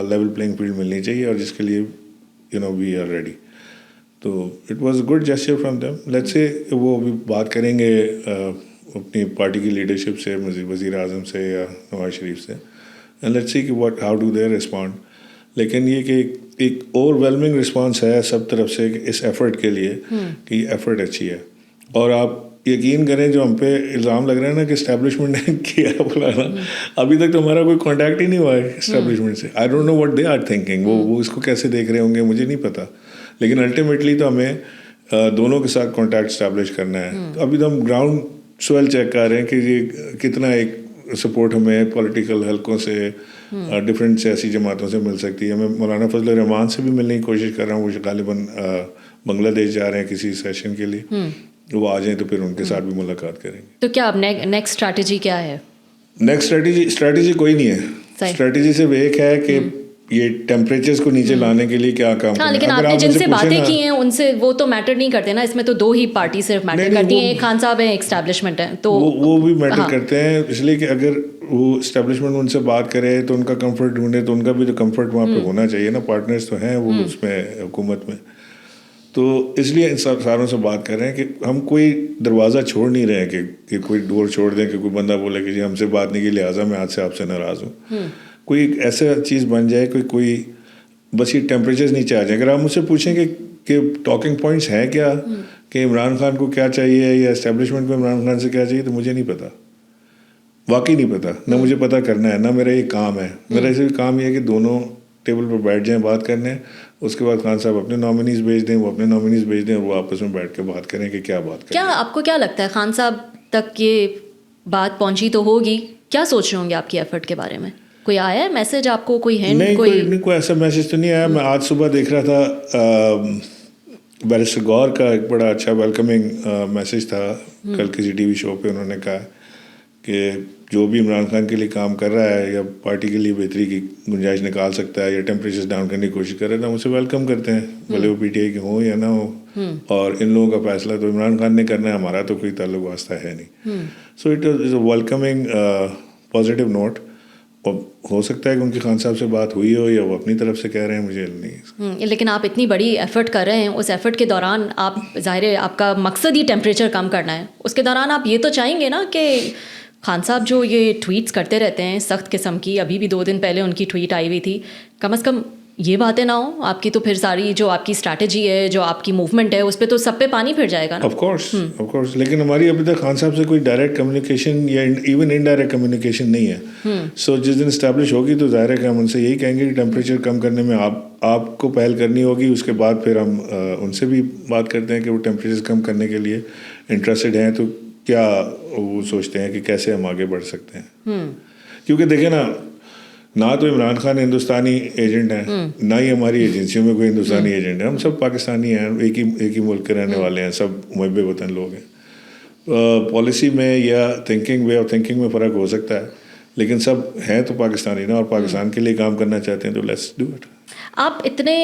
لیول پلینگ فیلڈ ملنی چاہیے, اور جس کے لیے وی آر ریڈی. تو it was a good gesture from them. Let's say وہ ابھی بات کریں گے اپنی پارٹی کی لیڈرشپ سے, وزیر اعظم سے یا نواز شریف سے, اینڈ لیٹس سی کہ what how do they respond. لیکن یہ کہ ایک اوور ویلمنگ رسپانس ہے سب طرف سے اس ایفرٹ کے لیے کہ یہ ایفرٹ اچھی ہے. اور آپ یقین کریں جو ہم پہ الزام لگ رہا ہے نا کہ اسٹیبلشمنٹ نے کیا فلانا, ابھی تک تو ہمارا کوئی کانٹیکٹ ہی نہیں ہوا ہے اسٹیبلشمنٹ سے. I don't know what they are thinking, وہ اس کو کیسے دیکھ رہے ہوں گے مجھے نہیں پتا, لیکن الٹیمیٹلی تو ہمیں دونوں کے ساتھ کانٹیکٹ اسٹیبلش کرنا ہے. تو ابھی تو ہم گراؤنڈ سویل چیک کر رہے ہیں کہ یہ کتنا ایک سپورٹ ہمیں پولیٹیکل حلقوں سے, ڈفرینٹ سیاسی جماعتوں سے مل سکتی ہے. میں مولانا فضل الرحمان سے بھی ملنے کی کوشش کر رہا ہوں. وہ غالباً بنگلہ دیش جا رہے ہیں کسی سیشن کے لیے, وہ آ جائیں تو پھر ان کے ساتھ بھی ملاقات کریں گے. تو کیا اب نیکسٹ اسٹریٹجی کیا ہے؟ نیکسٹ اسٹریٹجی کوئی نہیں ہے. اسٹریٹجی صرف ایک ہے کہ یہ ٹیمپریچرز کو نیچے لانے کے لیے کیا کام کرنا ہے. لیکن آپ نے جن سے باتیں کی ہیں ان سے وہ تو میٹر نہیں کرتے نا, اس میں تو 2 ہی پارٹی صرف میٹر کرتی ہیں, ایک خان صاحب ہیں ایک اسٹیبلشمنٹ ہے, تو وہ بھی میٹر کرتے ہیں. اس لیے کہ اگر وہ اسٹیبلشمنٹ ان سے بات کرے تو ان کا کمفرٹ ڈھونڈے, تو ان کا بھی تو کمفرٹ وہاں پہ ہونا چاہیے نا, پارٹنرز تو ہیں وہ اس میں حکومت میں. تو اس لیے ان ساروں سے بات کر رہے ہیں کہ ہم کوئی دروازہ چھوڑ نہیں رہے ہیں کہ کوئی ڈور چھوڑ دیں کہ کوئی بندہ بولے کہ جی ہم سے بات نہیں کی لہٰذا میں آج سے آپ سے ناراض ہوں. کوئی ایک ایسا چیز بن جائے کوئی بس یہ ٹیمپریچرز نیچے آ جائیں. اگر آپ مجھ سے پوچھیں کہ ٹاکنگ پوائنٹس ہیں کیا, کہ عمران خان کو کیا چاہیے یا اسٹیبلشمنٹ کو عمران خان سے کیا چاہیے, تو مجھے نہیں پتا, واقعی نہیں پتا. نہ مجھے پتہ کرنا ہے, نہ میرا یہ کام ہے. میرا اسے کام یہ ہے کہ دونوں ٹیبل پر بیٹھ جائیں, بات کرنے, اس کے بعد خان صاحب اپنے نامنیز بھیج دیں, وہ اپنے نامنیز بھیج دیں, اور وہ آپس میں بیٹھ کے بات کریں کہ کیا بات کریں. کیا آپ کو کیا لگتا ہے خان صاحب تک یہ بات پہنچی تو ہوگی, کیا سوچ رہے ہوں گے آپ کی ایفرٹ کے بارے میں؟ کوئی آیا ہے میسج آپ کو, کوئی ہینڈ؟ نہیں, کوئی ایسا میسج تو نہیں آیا. میں آج صبح دیکھ رہا تھا بیرسٹر غور کا ایک بڑا اچھا ویلکمنگ میسج تھا کل کسی ٹی وی شو پہ. انہوں نے کہا کہ جو بھی عمران خان کے لیے کام کر رہا ہے یا پارٹی کے لیے بہتری کی گنجائش نکال سکتا ہے یا ٹیمپریچر ڈاؤن کرنے کی کوشش کر رہا ہے, تو ہم اسے ویلکم کرتے ہیں, بھلے وہ پی ٹی آئی کے ہوں یا نہ ہو. اور ان لوگوں کا فیصلہ تو عمران خان نے کرنا ہے, ہمارا تو کوئی تعلق واسطہ ہے نہیں. So it is a welcoming positive note. اور ہو سکتا ہے کہ ان کی خان صاحب سے بات ہوئی ہو یا وہ اپنی طرف سے کہہ رہے ہیں, مجھے نہیں. لیکن آپ اتنی بڑی ایفرٹ کر رہے ہیں, اس ایفرٹ کے دوران آپ ظاہر ہے آپ کا مقصد ہی ٹیمپریچر کم کرنا ہے, اس کے دوران آپ یہ تو چاہیں گے نا کہ خان صاحب جو یہ ٹویٹس کرتے رہتے ہیں سخت قسم کی, ابھی بھی 2 دن پہلے ان کی ٹویٹ آئی ہوئی تھی, کم از کم یہ باتیں نہ ہوں آپ کی, تو پھر ساری جو آپ کی اسٹریٹجی ہے, جو آپ کی موومنٹ ہے, اس پہ تو سب پہ پانی پھر جائے گا نا. Of course. لیکن ہماری ابھی تک خان صاحب سے کوئی ڈائریکٹ کمیونیکیشن یا ایون انڈائریکٹ کمیونیکیشن نہیں ہے. سو جس دن اسٹیبلش ہوگی تو ظاہر ہے کہ ہم ان سے یہی کہیں گے کہ ٹیمپریچر کم کرنے میں آپ کو پہل کرنی ہوگی. اس کے بعد پھر ہم ان سے بھی بات کرتے ہیں کہ وہ ٹیمپریچر کم کرنے کے لیے انٹرسٹڈ ہیں, تو کیا وہ سوچتے ہیں کہ کیسے ہم آگے بڑھ سکتے ہیں. کیونکہ دیکھیں نا, نہ تو عمران خان ہندوستانی ایجنٹ ہیں, نہ ہی ہماری ایجنسیوں میں کوئی ہندوستانی ایجنٹ ہے. ہم سب پاکستانی ہیں, ایک ہی ملک کے رہنے والے ہیں, سب محب وطن لوگ ہیں. پالیسی میں یا وے آف تھنکنگ میں فرق ہو سکتا ہے, لیکن سب ہیں تو پاکستانی نا, اور پاکستان کے لیے کام کرنا چاہتے ہیں, تو لیٹس ڈو اٹ. آپ اتنے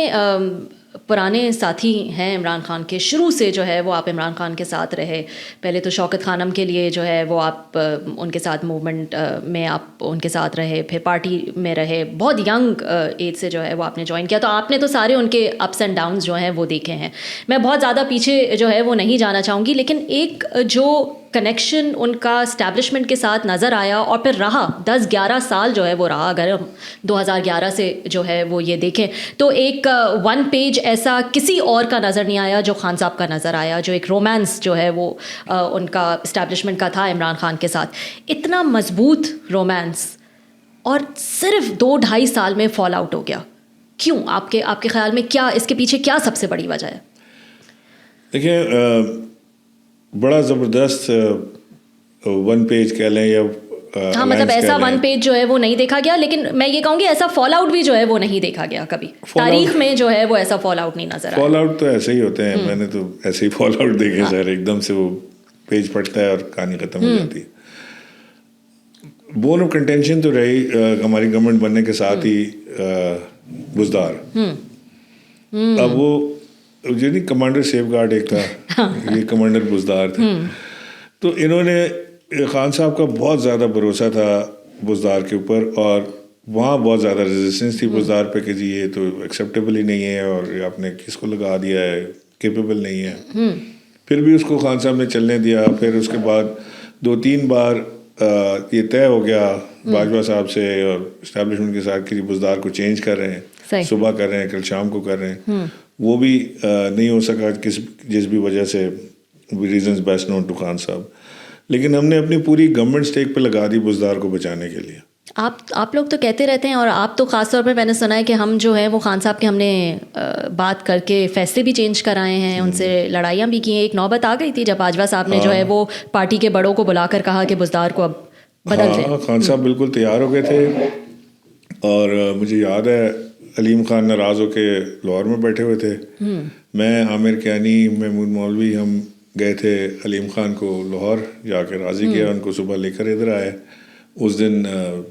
پرانے ساتھی ہیں عمران خان کے, شروع سے جو ہے وہ آپ عمران خان کے ساتھ رہے. پہلے تو شوکت خانم کے لیے جو ہے وہ آپ ان کے ساتھ موومنٹ میں آپ ان کے ساتھ رہے, پھر پارٹی میں رہے, بہت ینگ ایج سے جو ہے وہ آپ نے جوائن کیا. تو آپ نے تو سارے ان کے اپس اینڈ ڈاؤنس جو ہیں وہ دیکھے ہیں. میں بہت زیادہ پیچھے جو ہے وہ نہیں جانا چاہوں گی, لیکن ایک جو کنیکشن ان کا اسٹیبلشمنٹ کے ساتھ نظر آیا اور پھر رہا 10-11 سال جو ہے وہ رہا. اگر ہم 2011 سے جو ہے وہ یہ دیکھیں تو ایک 1 پیج ایسا کسی اور کا نظر نہیں آیا جو خان صاحب کا نظر آیا, جو ایک رومانس جو ہے وہ ان کا اسٹیبلشمنٹ کا تھا عمران خان کے ساتھ. اتنا مضبوط رومانس اور صرف 2-2.5 سال میں فال آؤٹ ہو گیا. کیوں آپ کے خیال میں کیا اس کے پیچھے کیا سب سے بڑی وجہ ہے؟ دیکھیں, بڑا زبردست 1 پیج کہہ لیں یا ہاں, مطلب ایسا 1 پیج جو ہے وہ نہیں دیکھا گیا, لیکن میں یہ کہوں گی ایسا فال آؤٹ بھی جو ہے وہ نہیں دیکھا گیا کبھی تاریخ میں, جو ہے وہ ایسا فال آؤٹ نہیں نظر آیا. فال آؤٹ تو ایسے ہی ہوتے ہیں, میں نے تو ایسے ہی فال آؤٹ دیکھے سر, ایک دم سے وہ پیج پھٹتا ہے اور کہانی ختم ہو جاتی ہے. بون آف کنٹینشن تو رہی ہماری گورنمنٹ بننے کے ساتھ ہی بزدار. اب وہ جو نہیں کمانڈر سیف گارڈ ایک تھا, یہ کمانڈر بزدار تھے. تو انہوں نے خان صاحب کا بہت زیادہ بھروسہ تھا بزدار کے اوپر, اور وہاں بہت زیادہ ریزسٹنس تھی بزدار پہ کہ جی یہ تو ایکسیپٹیبل ہی نہیں ہے, اور آپ نے کس کو لگا دیا ہے, کیپیبل نہیں ہے. پھر بھی اس کو خان صاحب نے چلنے دیا. پھر اس کے بعد 2-3 بار یہ طے ہو گیا باجوہ صاحب سے اور اسٹیبلشمنٹ کے ساتھ کہ بزدار کو چینج کر رہے ہیں, صبح کر رہے ہیں, کل شام کو کر رہے ہیں. وہ بھی نہیں ہو سکا جس بھی وجہ سے, reasons best known to Khan صاحب. لیکن ہم نے اپنی پوری گورنمنٹ اسٹیک پہ لگا دی بزدار کو بچانے کے لیے. آپ لوگ تو کہتے رہتے ہیں, اور آپ تو خاص طور پہ میں نے سنا ہے کہ ہم جو ہے وہ خان صاحب کے ہم نے بات کر کے فیصلے بھی چینج کرائے ہیں, ان سے لڑائیاں بھی کی ہیں. ایک نوبت آ گئی تھی جب باجوہ صاحب نے جو ہے وہ پارٹی کے بڑوں کو بلا کر کہا کہ بزدار کو اب بدل دیں. خان صاحب بالکل تیار ہو گئے تھے, اور مجھے یاد ہے علیم خان ناراض ہو کے لاہور میں بیٹھے ہوئے تھے. میں عامر کیانی, محمود مولوی, ہم گئے تھے علیم خان کو لاہور جا کے راضی کیا, ان کو صبح لے کر ادھر آئے. اس دن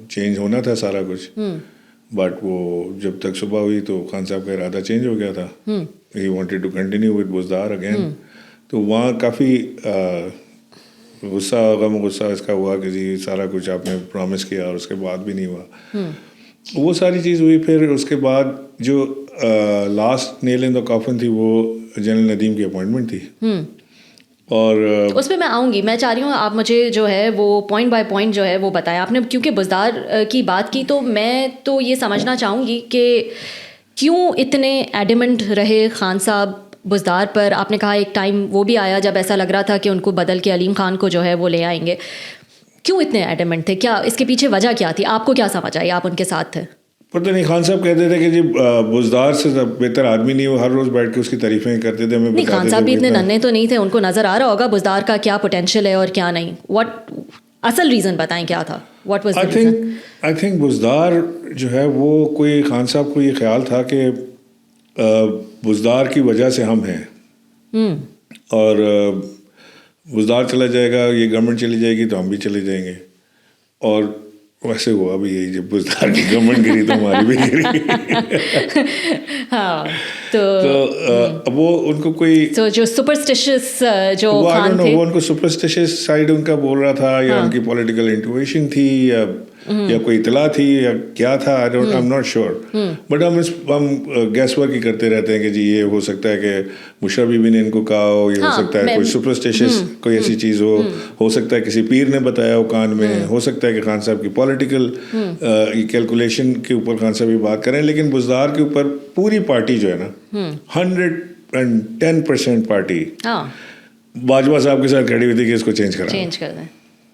چینج ہونا تھا سارا کچھ, بٹ وہ جب تک صبح ہوئی تو خان صاحب کا ارادہ چینج ہو گیا تھا. He wanted to continue with Buzdar again. تو وہاں کافی غصہ غم غصہ اس کا ہوا کہ جی سارا کچھ آپ نے پرومس کیا اور اس کے بعد بھی نہیں ہوا. وہ ساری چیز ہوئی. پھر اس کے بعد جو لاسٹ نیل ان دا کافن تھی وہ جنرل ندیم کی اپوائنٹمنٹ تھی. اور اس پہ میں آؤں گی. میں چاہ رہی ہوں آپ مجھے جو ہے وہ پوائنٹ بائی پوائنٹ جو ہے وہ بتائیں. آپ نے کیونکہ بزدار کی بات کی تو میں تو یہ سمجھنا چاہوں گی کہ کیوں اتنے ایڈیمنٹ رہے خان صاحب بزدار پر. آپ نے کہا ایک ٹائم وہ بھی آیا جب ایسا لگ رہا تھا کہ ان کو بدل کے علیم خان کو جو ہے وہ لے آئیں گے. کیوں اتنے ایڈیمنٹ تھے؟ کیا اس کے پیچھے وجہ کیا تھی؟ آپ کو کیا سمجھ آئی؟ آپ ان کے ساتھ تھے. پتہ نہیں. خان صاحب کہتے تھے کہ جی بزدار سے بہتر آدمی نہیں. وہ ہر روز بیٹھ کے اس کی تعریفیں کرتے تھے. نہیں خان صاحب بھی اتنے ننھے تو نہیں تھے. ان کو نظر آ رہا ہوگا بزدار کا کیا پوٹینشیل ہے اور کیا نہیں. واٹ اصل ریزن بتائیں کیا تھا؟ What was the reason? I think Buzdar جو ہے وہ کوئی خان صاحب کو یہ خیال تھا کہ بزدار کی وجہ سے ہم ہیں اور بزدار چلا جائے گا, یہ گورنمنٹ چلی جائے گی تو ہم بھی چلے جائیں گے. اور ویسے ہوا بھی یہی, جب بزدار کی گورنمنٹ گری تو ہماری بھی گری. ہاں تو وہ ان کو کوئی جو سپرسٹیشس جو خان تھے, وہ ان کو سپرسٹیشس سائڈ ان کا بول رہا تھا یا ان کی پولیٹیکل انٹویشن تھی یا کوئی اطلاع تھی یا کیا تھا. آئی ایم ناٹ شیور. بٹ ہم گیس ورک ہی کرتے رہتے ہیں کہ جی یہ ہو سکتا ہے کہ مشرف بی بی نے ان کو کہا ہو, یہ ہو سکتا ہے کوئی سپرسٹیشس کوئی ایسی چیز ہو سکتا ہے کسی پیر نے بتایا ہو کان میں, ہو سکتا ہے کہ خان صاحب کی پولیٹیکل کیلکولیشن کے اوپر خان صاحب یہ بات کریں. لیکن بزدار کے اوپر پوری پارٹی جو ہے نا 110% پارٹی باجوہ صاحب کے ساتھ کھڑی ہوئی تھی کہ اس کو چینج کر دیں.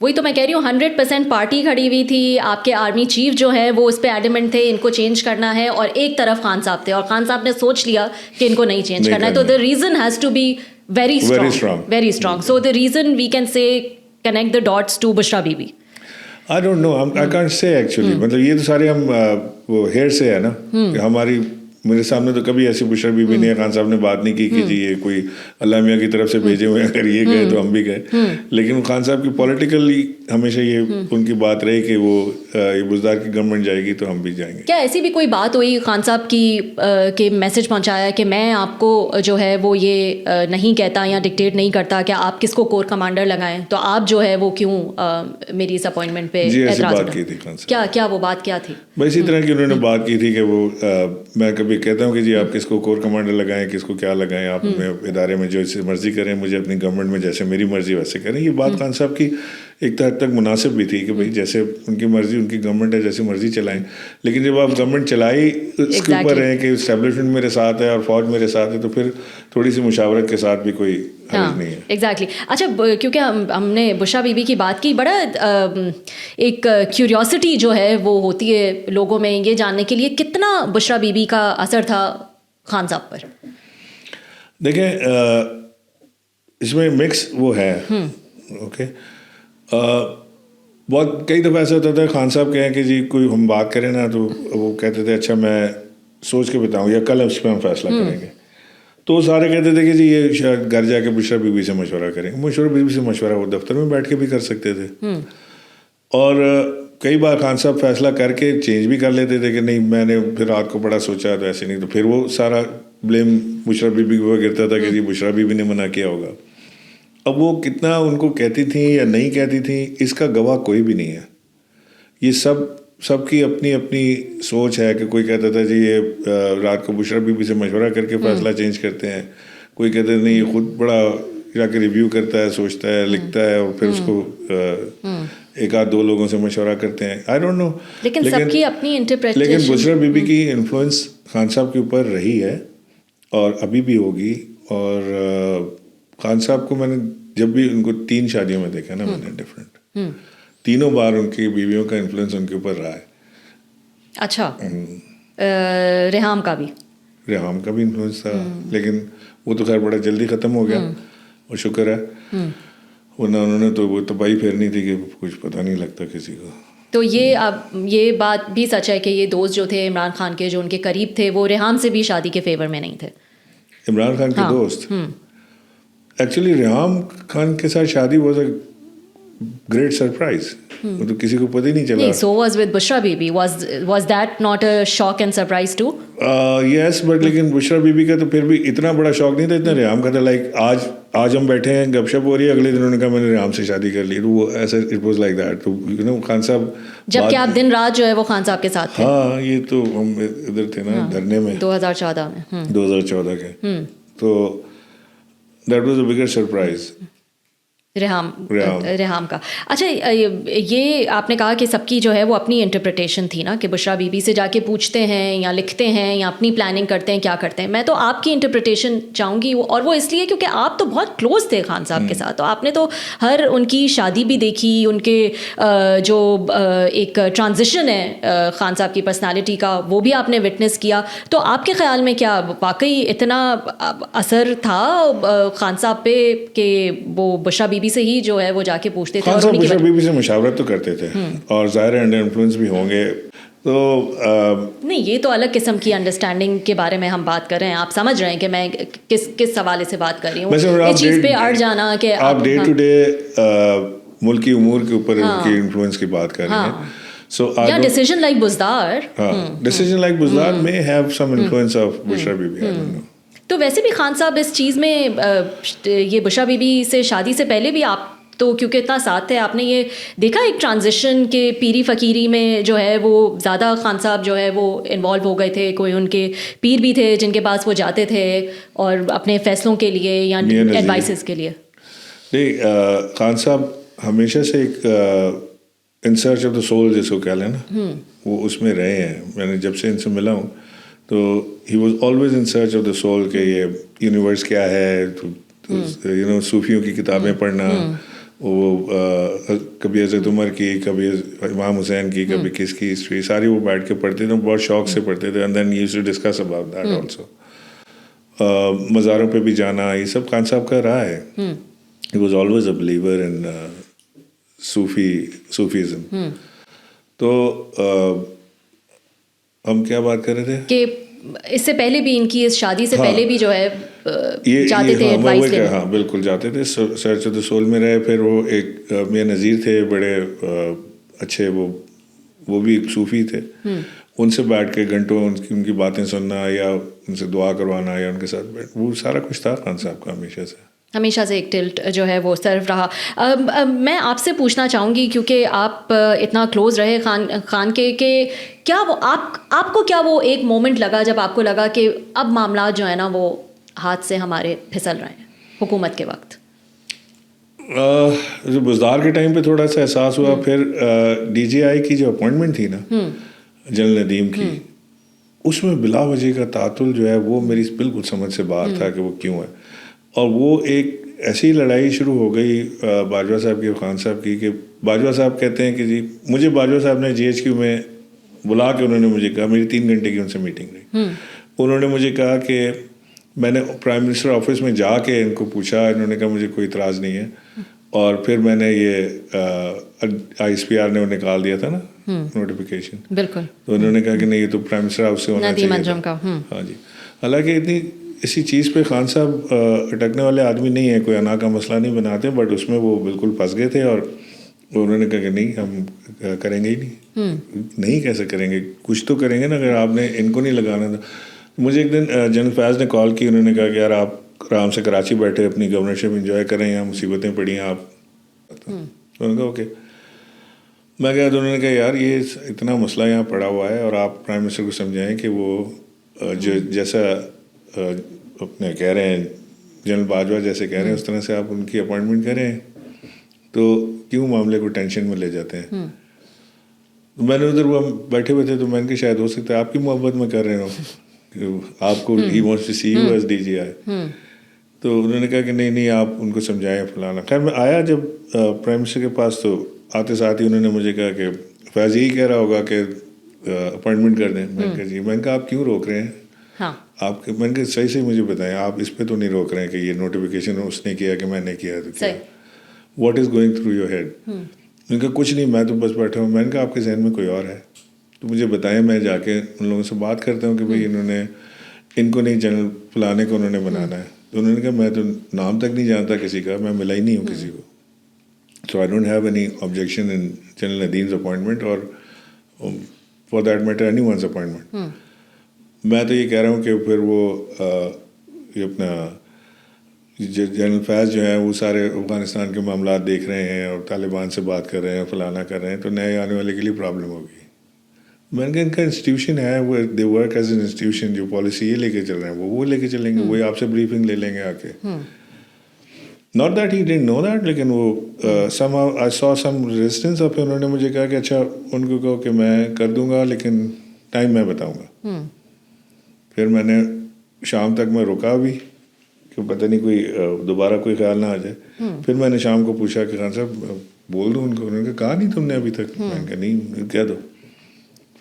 وہی تو میں کہہ رہی ہوں 100% پارٹی کھڑی ہوئی تھی. آپ کے آرمی چیف جو ہے وہ اس پہ ایڈیمنٹ تھے ان کو چینج کرنا ہے, اور ایک طرف خان صاحب تھے اور خان صاحب نے سوچ لیا کہ ان کو نہیں چینج کرنا ہے. تو the reason has to be very strong. So the reason we can say connect the dots to Bushra Bibi. I don't know. I can't say actually. مطلب یہ تو سارے ہم وہ ہیئر سے ہے نا کہ ہماری میرے سامنے تو کبھی ایسی بشرا بی بی نے خان صاحب نے بات نہیں کی کہ جی یہ کوئی اللہ میاں کی طرف سے بھیجے ہوئے اگر یہ گئے تو ہم بھی گئے. لیکن خان صاحب کی پولیٹیکلی ہمیشہ یہ ان کی بات رہی کہ وہ یہ بزدار کی گورنمنٹ جائے گی تو ہم بھی جائیں گے. کیا ایسی بھی کوئی بات ہوئی خان صاحب کی کہ میسج پہنچایا کہ میں آپ کو جو ہے وہ یہ نہیں کہتا یا ڈکٹیٹ نہیں کرتا کہ آپ کس کو کور کمانڈر لگائیں, تو آپ جو ہے وہ کیوں میری اس اپوائنٹمنٹ پہ اعتراض کی تھی خان صاحب؟ کیا وہ بات کیا تھی؟ اسی طرح کی انہوں نے بات کی تھی کہ وہ میں کبھی کہتا ہوں کہ جی آپ کس کو کور کمانڈر لگائیں, کس کو کیا لگائیں, آپ ادارے میں جو مرضی کریں, مجھے اپنی گورنمنٹ میں جیسے میری مرضی ویسے کریں. یہ بات خان صاحب کی ایک حد تک مناسب بھی تھی کہ بھائی جیسے ان کی مرضی, ان کی گورنمنٹ ہے, جیسے مرضی چلائیں. لیکن جب آپ گورنمنٹ چلائی اس کے اوپر رہیں کہ اسٹیبلشمنٹ میرے ساتھ ہے اور فوج میرے ساتھ ہے, تو پھر تھوڑی سی مشاورت کے ساتھ بھی کوئی حرج نہیں ہے. ایگزیکٹلی. اچھا کیونکہ ہم نے بشرا بی بی کی بات کی, بڑا ایک کیوریوسٹی جو ہے وہ ہوتی ہے لوگوں میں یہ جاننے کے لیے کتنا بشرا بی بی کا اثر تھا خان صاحب پر. دیکھیں اس میں مکس وہ ہے. اوکے, بہت کئی دفعہ ایسا ہوتا تھا خان صاحب کہیں کہ جی کوئی ہم بات کریں نا تو وہ کہتے تھے اچھا میں سوچ کے بتاؤں یا کل اس پہ ہم فیصلہ کریں گے. تو سارے کہتے تھے کہ جی یہ شاید گھر جا کے بشرا بی بی سے مشورہ کریں. بشرا بی بی سے مشورہ وہ دفتر میں بیٹھ کے بھی کر سکتے تھے, اور کئی بار خان صاحب فیصلہ کر کے چینج بھی کر لیتے تھے کہ نہیں میں نے پھر رات کو بڑا سوچا تو ایسے نہیں, تو پھر وہ سارا بلیم بشرا بی بی کو گرتا تھا کہ جی بشرا بی بی نے منع کیا ہوگا. اب وہ کتنا ان کو کہتی تھیں یا نہیں کہتی تھیں اس کا گواہ کوئی بھی نہیں ہے. یہ سب کی اپنی اپنی سوچ ہے کہ کوئی کہتا تھا جی یہ رات کو بشرا بی بی سے مشورہ کر کے فیصلہ چینج کرتے ہیں, کوئی کہتا ہے نہیں یہ خود بڑا جا کے ریویو کرتا ہے, سوچتا ہے, لکھتا ہے, اور پھر اس کو ایک آدھ دو لوگوں سے مشورہ کرتے ہیں. I don't know. لیکن سب کی اپنی انٹرپریٹیشن. لیکن بشرا بی بی کی انفلوئنس خان صاحب کے اوپر رہی ہے اور ابھی بھی ہوگی. اور خان صاحب کو میں نے جب بھی ان کو 3 شادیوں میں دیکھا نا, میں نے ڈفرینٹ تینوں بار ان کی بیویوں کا انفلوئنس ان کے اوپر رہا ہے. اچھا. ریحام کا بھی انفلوئنس تھا, لیکن وہ تو خیر بڑا جلدی ختم ہو گیا اور شکر ہے, ورنہ انہوں نے تو وہ تباہی پھیرنی تھی کہ کچھ پتہ نہیں لگتا کسی کو. تو یہ بات بھی سچ ہے کہ یہ دوست جو تھے عمران خان کے جو ان کے قریب تھے وہ ریحام سے بھی شادی کے فیور میں نہیں تھے. عمران خان کے دوست ایکچولی ریحام خان کے ساتھ شادی واز اے گریٹ سرپرائز. وہ تو کسی کو پتہ ہی نہیں چلا. So was with Bushra Bibi. Was that not a shock and surprise too? Yes, but لیکن بشرا بی بی کا تو پھر بھی اتنا بڑا شوق نہیں تھا اتنا ریحام کا تھا. لائک آج آج ہم بیٹھے ہیں گپ شپ ہو رہی ہے, اگلے دن انہوں نے کہا میں نے ریحام سے شادی کر لی, تو وہ ایسا اٹ واز لائک دیٹ. تو یو نو خان صاحب جب کہ آپ دن رات جو ہے وہ خان صاحب کے ساتھ تھے. ہاں یہ تو ہم ادھر تھے نا دھرنے میں 2014 میں 2014 کے, تو that was a bigger surprise Reham کا. اچھا یہ آپ نے کہا کہ سب کی جو ہے وہ اپنی انٹرپریٹیشن تھی نا, کہ بشرا بی بی سے جا کے پوچھتے ہیں یا لکھتے ہیں یا اپنی پلاننگ کرتے ہیں, کیا کرتے ہیں. میں تو آپ کی انٹرپریٹیشن چاہوں گی, اور وہ اس لیے کیونکہ آپ تو بہت کلوز تھے خان صاحب کے ساتھ, تو آپ نے تو ہر ان کی شادی بھی دیکھی, ان کے جو ایک ٹرانزیشن ہے خان صاحب کی پرسنالٹی کا وہ بھی آپ نے وٹنس کیا. تو آپ کے خیال میں کیا واقعی اتنا اثر تھا خان صاحب پہ کہ وہ بشرا بی بی سے ہی جو ہے وہ جا کے پوچھتے تھے؟ خان صاحب بشرا بی بی سے مشاورت تو کرتے تھے, اور ظاہر ہے انڈر انفلوئنس بھی ہوں گے. تو نہیں, یہ تو الگ قسم کی انڈرسٹینڈنگ کے بارے میں ہم بات کر رہے ہیں. آپ سمجھ رہے ہیں کہ میں کس حوالے سے بات کر رہی ہوں, اس چیز پہ اڑ جانا کہ آپ ڈے ٹو ڈے ملکی امور کے اوپر ان کی انفلوئنس کی بات کر رہے ہیں. یا decision like Buzdar, decision like Buzdar may have some influence of Bushra Bibi. تو ویسے بھی خان صاحب اس چیز میں یہ بشرا بی بی سے شادی سے پہلے بھی آپ تو کیونکہ اتنا ساتھ تھے, آپ نے یہ دیکھا ایک ٹرانزیشن کے پیری فقیری میں جو ہے وہ زیادہ خان صاحب جو ہے وہ انوالو ہو گئے تھے. کوئی ان کے پیر بھی تھے جن کے پاس وہ جاتے تھے اور اپنے فیصلوں کے لیے یا ایڈوائسز کے لیے. نہیں, خان صاحب ہمیشہ سے ایک in search of the civil جس کو کہہ لیں نا, وہ اس میں رہے ہیں. میں نے جب سے ان سے ملا ہوں تو he was always in search of the civil کہ یہ یونیورس کیا ہے. یو نو صوفیوں کی کتابیں پڑھنا, وہ کبھی حضرت عمر کی, کبھی امام حسین کی, کبھی کس کی ہسٹری, ساری وہ بیٹھ کے پڑھتے تھے, بہت شوق سے پڑھتے تھے. And then he used to discuss about that also. مزاروں پہ بھی جانا, یہ سب خان صاحب کا رہا ہے. He was always a believer in Sufism. تو ہم کیا بات کر رہے تھے کہ اس سے پہلے بھی ان کی اس شادی سے پہلے بھی جو ہے جاتے تھے ایڈوائس لینے. ہاں بالکل جاتے تھے, سرچ آف دا سول میں رہے. پھر وہ ایک میاں نذیر تھے بڑے اچھے, وہ بھی ایک صوفی تھے. ان سے بیٹھ کے گھنٹوں ان کی باتیں سننا یا ان سے دعا کروانا یا ان کے ساتھ بیٹھ, وہ سارا کچھ تھا خان صاحب کا ہمیشہ سے ایک ٹلٹ جو ہے وہ صرف رہا. میں آپ سے پوچھنا چاہوں گی کیونکہ آپ اتنا کلوز رہے خان کے, کہ کیا وہ آپ کو کیا وہ ایک مومنٹ لگا جب آپ کو لگا کہ اب معاملات جو ہے نا وہ ہاتھ سے ہمارے پھسل رہے ہیں حکومت کے وقت؟ بزدار کے ٹائم پہ تھوڑا سا احساس ہوا. پھر ڈی جی آئی کی جو اپوائنٹمنٹ تھی نا جنرل ندیم کی, اس میں بلا وجہ کا تعطل جو ہے وہ میری بالکل سمجھ سے باہر تھا کہ وہ کیوں ہے. اور وہ ایک ایسی لڑائی شروع ہو گئی باجوہ صاحب کی اور خان صاحب کی, کہ باجوہ صاحب کہتے ہیں کہ جی مجھے باجوہ صاحب نے جی ایچ کیو میں بلا کے انہوں نے مجھے کہا, میری 3 گھنٹے کی ان سے میٹنگ رہی, انہوں نے مجھے کہا کہ میں نے پرائم منسٹر آفس میں جا کے ان کو پوچھا, انہوں نے کہا مجھے کوئی اعتراض نہیں ہے. اور پھر میں نے یہ آئی ایس پی آر نے نکال دیا تھا نا نوٹیفیکیشن, بالکل, تو انہوں نے کہا کہ نہیں یہ تو پرائم منسٹر آفس سے ہونا چاہیے. ہاں جی, حالانکہ اتنی اسی چیز پہ خان صاحب اٹکنے والے آدمی نہیں ہیں, کوئی انا کا مسئلہ نہیں بناتے, بٹ اس میں وہ بالکل پھنس گئے تھے. اور انہوں نے کہا کہ نہیں ہم کریں گے ہی نہیں کیسے کریں گے, کچھ تو کریں گے نا, اگر آپ نے ان کو نہیں لگانا تھا. مجھے ایک دن جنرل فیاض نے کال کی, انہوں نے کہا کہ یار آپ آرام سے کراچی بیٹھے اپنی گورنرشپ انجوائے کریں, یہاں مصیبتیں پڑی ہیں آپ. انہوں نے کہا اوکے. میں گیا تو انہوں نے کہا یار یہ اتنا مسئلہ یہاں پڑا ہوا ہے, اور آپ پرائم منسٹر کو سمجھائیں کہ وہ جو جیسا اپنے کہہ رہے ہیں جنرل باجوہ جیسے کہہ رہے ہیں اس طرح سے آپ ان کی اپوائنٹمنٹ کریں, تو کیوں معاملے کو ٹینشن میں لے جاتے ہیں. میں نے ادھر وہ بیٹھے ہوئے تھے, تو میں نے کہا شاید ہو سکتا ہے آپ کی محبت میں کر رہے ہوں, آپ کو he wants to see you as D G I. تو انہوں نے کہا کہ نہیں آپ ان کو سمجھائیں فلانا. خیر میں آیا جب پرائم منسٹر کے پاس, تو آتے ساتھ ہی انہوں نے مجھے کہا کہ فیض یہی کہہ رہا ہوگا کہ اپوائنٹمنٹ کر دیں. میں نے کہا جی. میں نے کہا آپ کیوں روک رہے ہیں, آپ میں نے کہا صحیح مجھے بتائیں, آپ اس پہ تو نہیں روک رہے ہیں کہ یہ نوٹیفیکیشن اس نے کیا کہ میں نے کیا, تو کیا what is going through your head. ان کا کچھ نہیں, میں تو بس بیٹھا ہوں. میں نے کہا آپ کے ذہن میں کوئی اور ہے تو مجھے بتائیں, میں جا کے ان لوگوں سے بات کرتا ہوں کہ بھائی انہوں نے ان کو نہیں جنرل فلانے کو انہوں نے بنانا ہے. تو انہوں نے کہا میں تو نام تک نہیں جانتا کسی کا, میں ملا ہی نہیں ہوں کسی کو. So I don't have any objection in general Nadeem's appointment, or for that matter anyone's appointment. میں تو یہ کہہ رہا ہوں کہ پھر وہ یہ اپنا جنرل فیض جو ہیں وہ سارے افغانستان کے معاملات دیکھ رہے ہیں اور طالبان سے بات کر رہے ہیں، فلانا کر رہے ہیں، تو نئے آنے والے کے لیے پرابلم ہوگی. میں نے کہا ان کا انسٹیٹیوشن ہے، وہ they work as an institution, جو پالیسی یہ لے کے چل رہے ہیں وہ لے کے چلیں گے، وہی آپ سے بریفنگ لے لیں گے آ کے. Not that he didn't know that, لیکن وہ سم آئی سو سم ریزسٹنس، اور پھر انہوں نے مجھے کہا کہ اچھا ان کو کہو کہ میں کر دوں گا لیکن ٹائم میں بتاؤں گا. پھر میں نے شام تک میں رکا بھی کہ پتہ نہیں کوئی دوبارہ کوئی خیال نہ آ جائے. پھر میں نے شام کو پوچھا کہ خان صاحب بول دوں ان کو، انہوں نے کہا نہیں تم نے ابھی تک. میں نے کہا نہیں کہہ دو.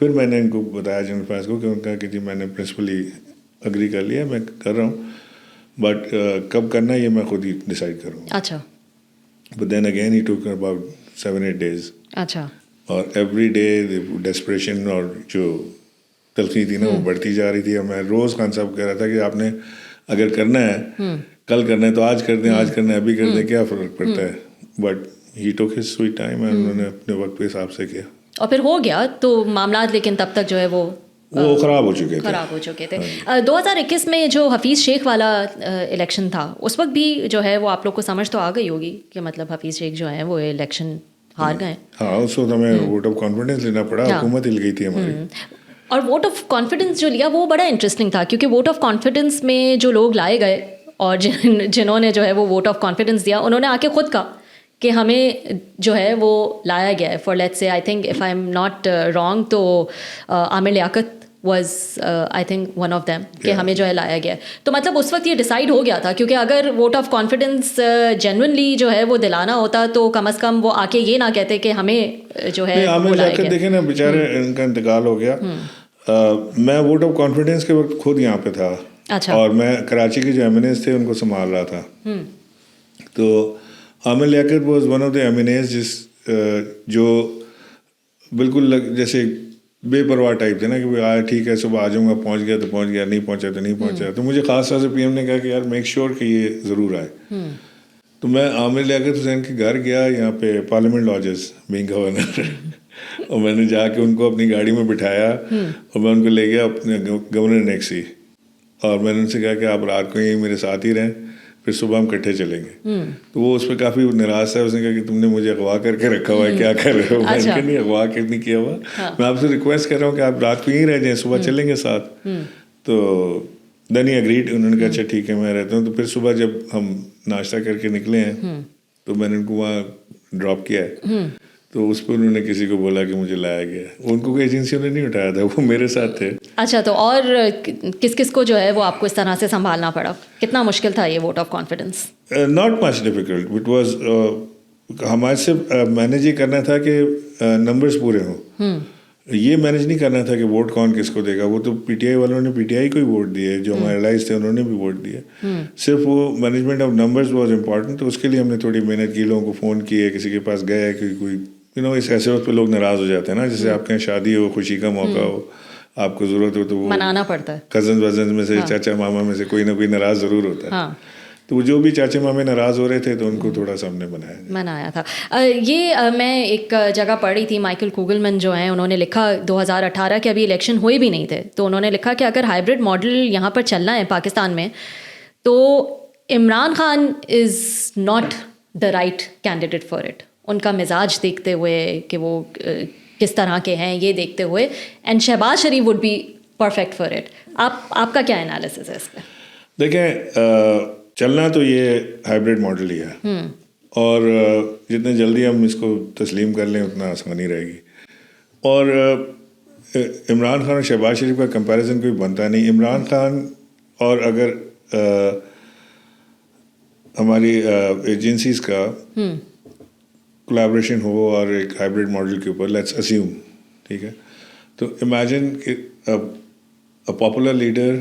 پھر میں نے ان کو بتایا جنرل فیض کو کہ ان کا کہ جی میں نے پرنسپلی اگری کر لیا، میں کر رہا ہوں، بٹ کب کرنا ہے یہ میں خود ہی ڈیسائڈ کروں گا. اچھا. بٹ دین اگین ہی ٹوک اباؤٹ 7-8 days. اچھا. اور ایوری ڈے ڈیسپریشن اور جو تلخی تھی نا وہ بڑھتی جا رہی تھی. اور میں روز خان صاحب کہہ رہا تھا کہ آپ نے اگر کرنا ہے کل کرنا ہے تو آج کر دیں، آج کرنا ہے ابھی کر دیں، کیا فرق پڑتا ہے. بٹ ہی ٹوک ہز سویٹ ٹائم، انہوں نے اپنے وقت کے حساب سے کیا اور پھر ہو گیا تو معاملات. لیکن تب تک جو ہے وہ خراب ہو چکے تھے. 2021 میں جو حفیظ شیخ والا الیکشن تھا اس وقت بھی جو ہے وہ آپ لوگ کو سمجھ تو آ گئی ہوگی کہ مطلب حفیظ شیخ جو ہیں وہ الیکشن ہار گئے. ہاں اس وقت ہمیں ووٹ آف کانفیڈنس لینا پڑا، حکومت ہل گئی تھی ہماری. اور ووٹ آف کانفیڈنس جو لیا وہ بڑا انٹرسٹنگ تھا، کیونکہ ووٹ آف کانفیڈنس میں جو لوگ لائے گئے اور جنہوں نے جو ہے وہ ووٹ آف کانفیڈنس دیا انہوں نے آ کے خود کہا کہ ہمیں جو ہے وہ لایا گیا ہے for let's say I think if I am not wrong تو Aamir Liaquat was I think one of them کہ ہمیں جو ہے لایا گیا. تو مطلب اس وقت یہ ڈیسائیڈ ہو گیا تھا، کیونکہ اگر ووٹ آف کانفیڈنس جینوئنلی جو ہے وہ دلانا ہوتا تو کم از کم وہ آ کے یہ نہ کہتے کہ ہمیں جو ہے عامر لیاقت دیکھیں نا بیچارے ان کا انتقال ہو گیا. میں ووٹ آف کانفیڈنس کے وقت خود یہاں پہ تھا. اچھا. اور میں کراچی کے جو ایم این ایز تھے ان کو سنبھال رہا تھا. تو Aamir Liaquat was one of the MNAs جس جو بالکل جیسے بے پرواہ ٹائپ تھے نا کہ آیا ٹھیک ہے صبح آ جاؤں گا، پہنچ گیا تو پہنچ گیا، نہیں پہنچا تو نہیں پہنچا. تو مجھے خاص طور سے پی ایم نے کہا کہ یار میک شیور کہ یہ ضرور آئے. تو میں عامر لیاقت حسین کے گھر گیا یہاں پہ پارلیمنٹ لاجز بینگ گورنر اور میں نے جا کے ان کو اپنی گاڑی میں بٹھایا اور میں ان کو لے گیا اپنے گورنر نیکسی. اور میں نے ان سے کہا کہ آپ رات کو یہیں میرے ساتھ ہی رہیں، پھر صبح ہم کٹھے چلیں گے. تو وہ اس پہ کافی ناراض تھا. اس نے کہا کہ تم نے مجھے اغوا کر کے رکھا ہوا ہے، کیا کر رہے ہو؟ میں نے کہا نہیں اغوا نہیں کیا ہوا، میں آپ سے ریکویسٹ کر رہا ہوں کہ آپ رات کو یہیں رہ جائیں، صبح چلیں گے ساتھ. تو دین ہی اگریڈ. انہوں نے کہا اچھا ٹھیک ہے میں رہتا ہوں. تو پھر صبح جب ہم ناشتہ کر کے نکلے ہیں تو میں نے ان کو وہاں ڈراپ کیا ہے. تو اس پہ انہوں نے کسی کو بولا کہ مجھے لایا گیا. ان کو کوئی ایجنسیوں نے نہیں اٹھایا تھا، وہ میرے ساتھ تھے. اچھا. تو اور کس کس کو جو ہے وہ آپ کو اس طرح سے سنبھالنا پڑا؟ کتنا مشکل تھا یہ vote of confidence? Not much difficult. It was ہمارے سے مینیج یہ کرنا تھا کہ نمبرز پورے ہوں. یہ مینیج نہیں کرنا تھا کہ ووٹ کون کس کو دے گا. وہ تو پی ٹی آئی والوں نے پی ٹی آئی کو ہی ووٹ دیے، جو ہمارے الائز تھے انہوں نے بھی ووٹ دیے. صرف وہ management of numbers was important. تو اس کے لیے ہم نے تھوڑی محنت کی، لوگوں کو فون کیے، کسی کے پاس گئے کہ کوئی اس ایسے وقت پہ لوگ ناراض ہو جاتے ہیں نا، جیسے آپ کے یہاں شادی ہو، خوشی کا موقع ہو، آپ کو ضرورت ہو تو وہ منانا پڑتا ہے. کزنز وزنز میں سے چاچا ماما میں سے کوئی نہ کوئی ناراض ضرور ہوتا ہے. تو وہ جو بھی چاچے مامے ناراض ہو رہے تھے تو ان کو تھوڑا سا ہم نے منایا تھا. یہ میں ایک جگہ پڑھ رہی تھی، مائیکل کوگلمن جو ہیں انہوں نے لکھا 2018 کے ابھی الیکشن ہوئے بھی نہیں تھے، تو انہوں نے لکھا کہ اگر ہائیبرڈ ماڈل یہاں پر چلنا ہے پاکستان میں تو Imran Khan is not the right candidate for it. ان کا مزاج دیکھتے ہوئے کہ وہ کس طرح کے ہیں یہ دیکھتے ہوئے، and Shehbaz Sharif would be perfect for it. آپ کا کیا انالیسس ہے اس پہ؟ دیکھیں چلنا تو یہ ہائیبرڈ ماڈل ہی ہے، اور جتنے جلدی ہم اس کو تسلیم کر لیں اتنا آسانی رہے گی. اور عمران خان اور شہباز شریف کا کمپیریزن کوئی بنتا نہیں. عمران خان اور اگر ہماری ایجنسیز کا کولیبریشن ہو اور ایک ہائیبرڈ ماڈل کے اوپر لیٹس اسیوم، ٹھیک ہے، تو امیجن کہ popular leader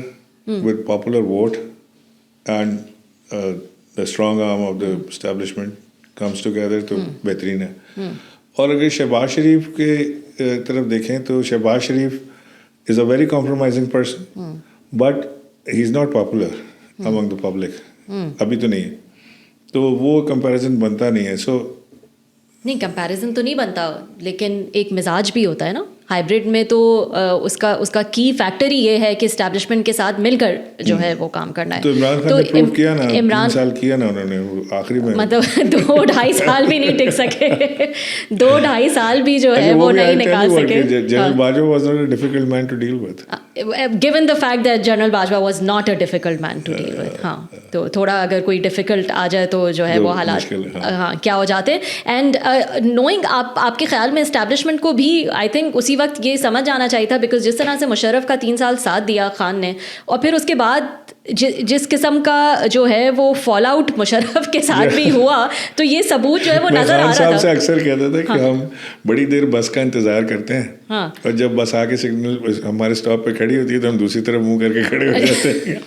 with popular vote and the strong arm of the establishment comes together تو بہترین ہے. اور اگر شہباز شریف کے طرف دیکھیں تو Shehbaz Sharif is a very compromising person, but he is not popular among the public. ابھی تو نہیں ہے، تو وہ کمپیریزن بنتا نہیں ہے. سو نہیں کمپیریزن تو نہیں بنتا، لیکن ایک مزاج بھی ہوتا ہے نا ہائبرڈ میں تو اس کا کی فیکٹر ہی یہ ہے کہ اسٹیبلشمنٹ کے ساتھ مل کر جو ہے وہ کام کرنا ہے. تو عمران خان نے پروو کیا نا, 3 سال کیا نا انہوں نے, آخری میں مطلب 2-2.5 سال بھی نہیں ٹک سکے, 2-2.5 سال بھی جو ہے وہ نہیں نکال سکے. General Bajwa was not a difficult man to deal with, given the fact that General Bajwa was not a difficult man to deal with. ہاں تو تھوڑا اگر کوئی ڈیفیکلٹ آ جائے تو جو ہے وہ حالات ہاں کیا ہو جاتے ہیں. اینڈ نوئنگ آپ کے خیال میں اسٹیبلشمنٹ کو بھی آئی تھنک اسی وقت یہ سمجھ آنا چاہیے تھا, بیکاز جس طرح سے مشرف کا 3 سال ساتھ دیا خان نے, اور پھر اس کے بعد جس قسم کا جو ہے وہ فال آؤٹ مشرف کے ساتھ بھی ہوا, تو یہ ثبوت جو ہے وہ نظر آ رہا تھا. صاحب سے اکثر کہتا تھا کہ ہم بڑی دیر بس کا انتظار کرتے ہیں, اور جب بس آ کے سگنل ہمارے اسٹاپ پہ کھڑی ہوتی ہے تو ہم دوسری طرف منہ کر کے کھڑے ہو جاتے ہیں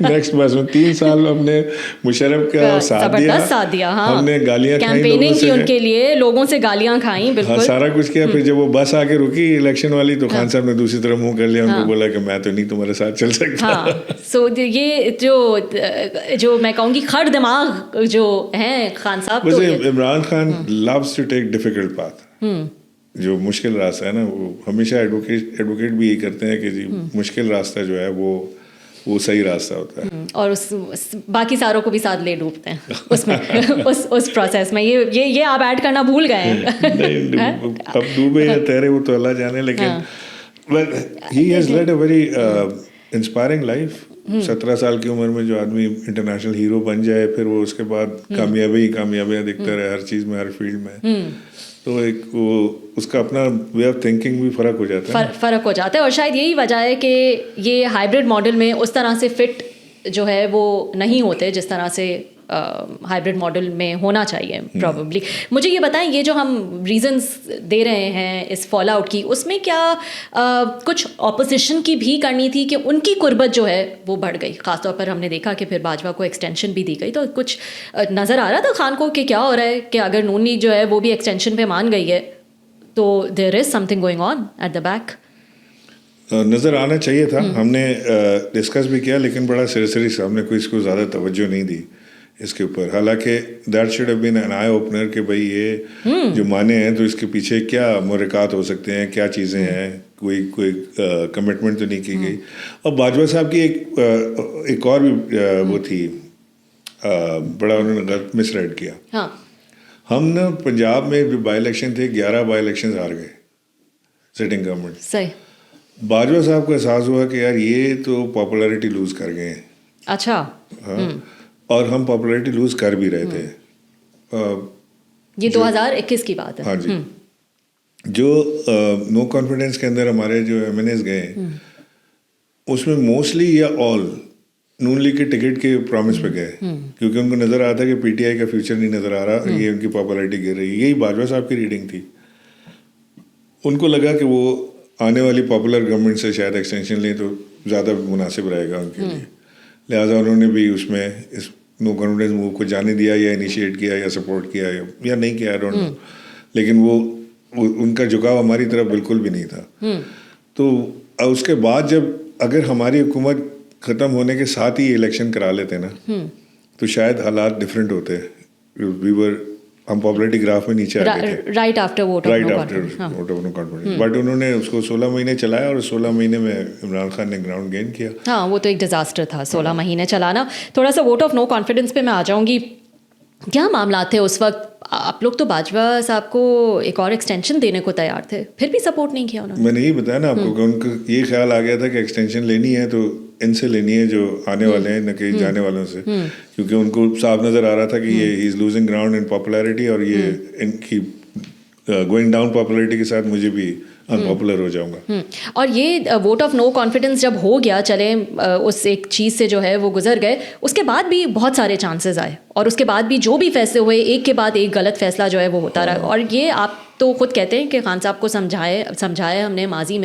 نیکسٹ بس میں. 3 سال ہم نے مشرف کا ساتھ دیا, ہم نے گالیاں کیمپیننگ کی ان کے لیے, لوگوں سے گالیاں کھائیں, بالکل سارا کچھ کیا. پھر جب وہ بس آ کے رکی الیکشن والی تو خان صاحب نے دوسری طرف منہ کر لیا, ان کو بولا کہ میں تو نہیں تمہارے ساتھ چل سکتا. سو یہ جو میں کہوں گی کھڑ دماغ جو ہیں خان صاحب, Imran Khan loves to take difficult path. جو مشکل راستہ ہے نا, وہ ہمیشہ ایڈوکیٹ بھی یہی کرتے ہیں کہ جی مشکل راستہ جو ہے وہ صحیح راستہ ہوتا ہے, اور اس باقی ساروں کو بھی ساتھ لے ڈوبتے ہیں اس میں اس پروسیس میں. یہ آپ ایڈ کرنا بھول گئے ہیں. اب ڈوبے یا تیرے وہ تو اللہ جانے, لیکن he has led a very inspiring life. 17 سال کی عمر میں جو آدمی انٹرنیشنل ہیرو بن جائے, پھر وہ اس کے بعد کامیابیاں دیکھتا رہے ہر چیز میں, ہر فیلڈ میں, تو ایک وہ اس کا اپنا وے آف تھنکنگ بھی فرق ہو جاتا ہے. اور شاید یہی وجہ ہے کہ یہ ہائبرڈ ماڈل میں اس طرح سے فٹ جو ہے وہ نہیں ہوتے جس طرح سے ہائبرڈ ماڈل میں ہونا چاہیے پرابیبلی. مجھے یہ بتائیں, یہ جو ہم ریزنس دے رہے ہیں اس فال آؤٹ کی, اس میں کیا کچھ اپوزیشن کی بھی کرنی تھی کہ ان کی قربت جو ہے وہ بڑھ گئی؟ خاص طور پر ہم نے دیکھا کہ پھر باجوہ کو ایکسٹینشن بھی دی گئی, تو کچھ نظر آ رہا تھا خان کو کہ کیا ہو رہا ہے, کہ اگر نون لیگ جو ہے وہ بھی ایکسٹینشن پہ مان گئی ہے تو there is something going on at the back. نظر آنا چاہیے تھا. ہم نے ڈسکس بھی کیا, لیکن بڑا سرسری ہم نے کوئی اس کو زیادہ توجہ نہیں دی اس کے اوپر. حالانکہ that should have been an eye opener کہ بھائی یہ جو مانے ہیں تو اس کے پیچھے کیا محرکات ہو سکتے ہیں, کیا چیزیں ہیں, کوئی کمٹمنٹ تو نہیں کی گئی. اور باجوہ صاحب کی ایک اور بھی وہ تھی, بڑا انہوں نے غلط مس رائڈ کیا. ہم نا پنجاب میں جو بائی الیکشن تھے 11 بائی الیکشن ہار گئے سٹنگ گورنمنٹ. صحیح. باجوہ صاحب کو احساس ہوا کہ یار یہ تو پاپولیرٹی لوز کر گئے ہیں. اچھا. ہاں, اور ہم پاپولیرٹی لوز کر بھی رہے تھے. یہ 2021 کی بات ہے. ہاں جی. جو نو کانفیڈنس کے اندر ہمارے جو ایم این ایز گئے اس میں موسٹلی یا آل نون لیگ کے ٹکٹ کے پرومس پہ گئے, کیونکہ ان کو نظر آیا تھا کہ پی ٹی آئی کا فیوچر نہیں نظر آ رہا, یہ ان کی پاپولیرٹی گر رہی. یہی باجوہ صاحب کی ریڈنگ تھی. ان کو لگا کہ وہ آنے والی پاپولر گورنمنٹ سے شاید ایکسٹینشن لیں تو زیادہ مناسب رہے گا ان کے لیے, لہٰذا انہوں نے بھی اس میں اس نو کانفیڈنس موو کو جانے دیا, یا انیشیٹ کیا, یا سپورٹ کیا, یا نہیں کیا, ڈونٹ نو. لیکن وہ ان کا جھکاؤ ہماری طرف بالکل بھی نہیں تھا. تو اس کے بعد جب اگر ہماری حکومت ختم ہونے کے ساتھ ہی الیکشن کرا لیتے نا تو شاید حالات ڈفرینٹ ہوتے. ہم پاپولیرٹی گراف میں نیچے آ گئے تھے right after vote of no confidence. But انہوں نے اس کو 16 مہینے چلایا, اور 16 مہینے میں عمران خان نے گراؤنڈ گین کیا. ہاں, وہ تو ایک ڈیزاسٹر تھا 16 مہینے چلانا. تھوڑا سا ووٹ آف نو کانفیڈنس پہ میں آ جاؤں گی. کیا معاملات تھے اس وقت؟ آپ لوگ تو باجوہ صاحب کو ایک اور ایکسٹینشن دینے کو تیار تھے, پھر بھی سپورٹ نہیں کیا انہوں نے. میں نے یہی بتایا نا آپ کو کہ ان کو یہ خیال آ گیا تھا کہ ایکسٹینشن لینی ہے تو ان سے لینی ہے جو آنے والے ہیں, نہ کہ جانے والوں سے, کیونکہ ان کو صاف نظر آ رہا تھا کہ یہ he is losing ground in popularity, اور یہ ان کی گوئنگ ڈاؤن پاپولیرٹی کے ساتھ مجھے بھی انپاپولر ہو جاؤں گا. اور یہ ووٹ آف نو کانفیڈنس جب ہو گیا, چلیں اس ایک چیز سے جو ہے وہ گزر گئے, اس کے بعد بھی بہت سارے چانسز آئے, اور اس کے بعد بھی جو بھی فیصلے ہوئے ایک کے بعد ایک غلط فیصلہ جو ہے وہ ہوتا رہا. اور یہ آپ تو خود کہتے ہیں کہ خان صاحب کو سمجھائے ہم نے ماضی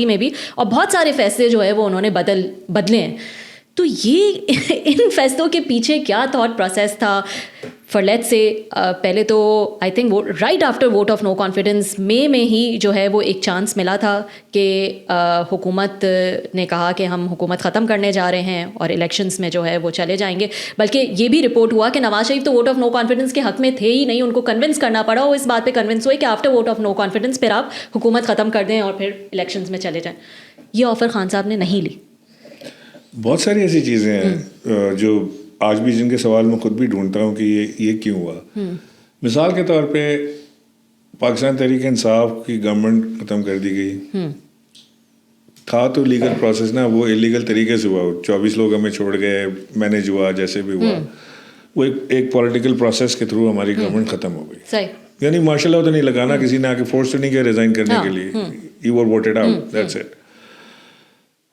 میں بھی, اور بہت سارے فیصلے جو ہے وہ انہوں نے بدلے ہیں. تو یہ ان فیصلوں کے پیچھے کیا تھاٹ پروسیس تھا؟ فار لیٹ سے پہلے تو آئی تھنک وہ right after vote of no confidence میں ہی جو ہے وہ ایک چانس ملا تھا کہ حکومت نے کہا کہ ہم حکومت ختم کرنے جا رہے ہیں اور الیکشنز میں جو ہے وہ چلے جائیں گے. بلکہ یہ بھی رپورٹ ہوا کہ نواز شریف تو ووٹ آف نو کانفیڈنس کے حق میں تھے ہی نہیں, ان کو کنونس کرنا پڑا, وہ اس بات پہ کنونس ہوئے کہ after vote of no confidence پھر آپ حکومت ختم کر دیں اور پھر الیکشنز میں چلے جائیں. یہ آفر خان صاحب نے نہیں لی. بہت ساری ایسی چیزیں ہیں جو آج بھی جن کے سوال میں خود بھی ڈھونڈتا ہوں کہ یہ کیوں ہوا. مثال کے طور پہ پاکستان تحریک انصاف کی گورنمنٹ ختم کر دی گئی, تھا تو لیگل پروسیس نا, وہ انلیگل طریقے سے ہوا, 24 لوگ ہمیں چھوڑ گئے, مینیج ہوا جیسے بھی ہوا, وہ ایک پولیٹیکل پروسیس کے تھرو ہماری گورنمنٹ ختم ہو گئی. صحیح, یعنی ماشاء اللہ تو نہیں لگانا, کسی نے آ کے فورس تو نہیں کیا ریزائن کرنے کے لیے, you were voted out, that's it,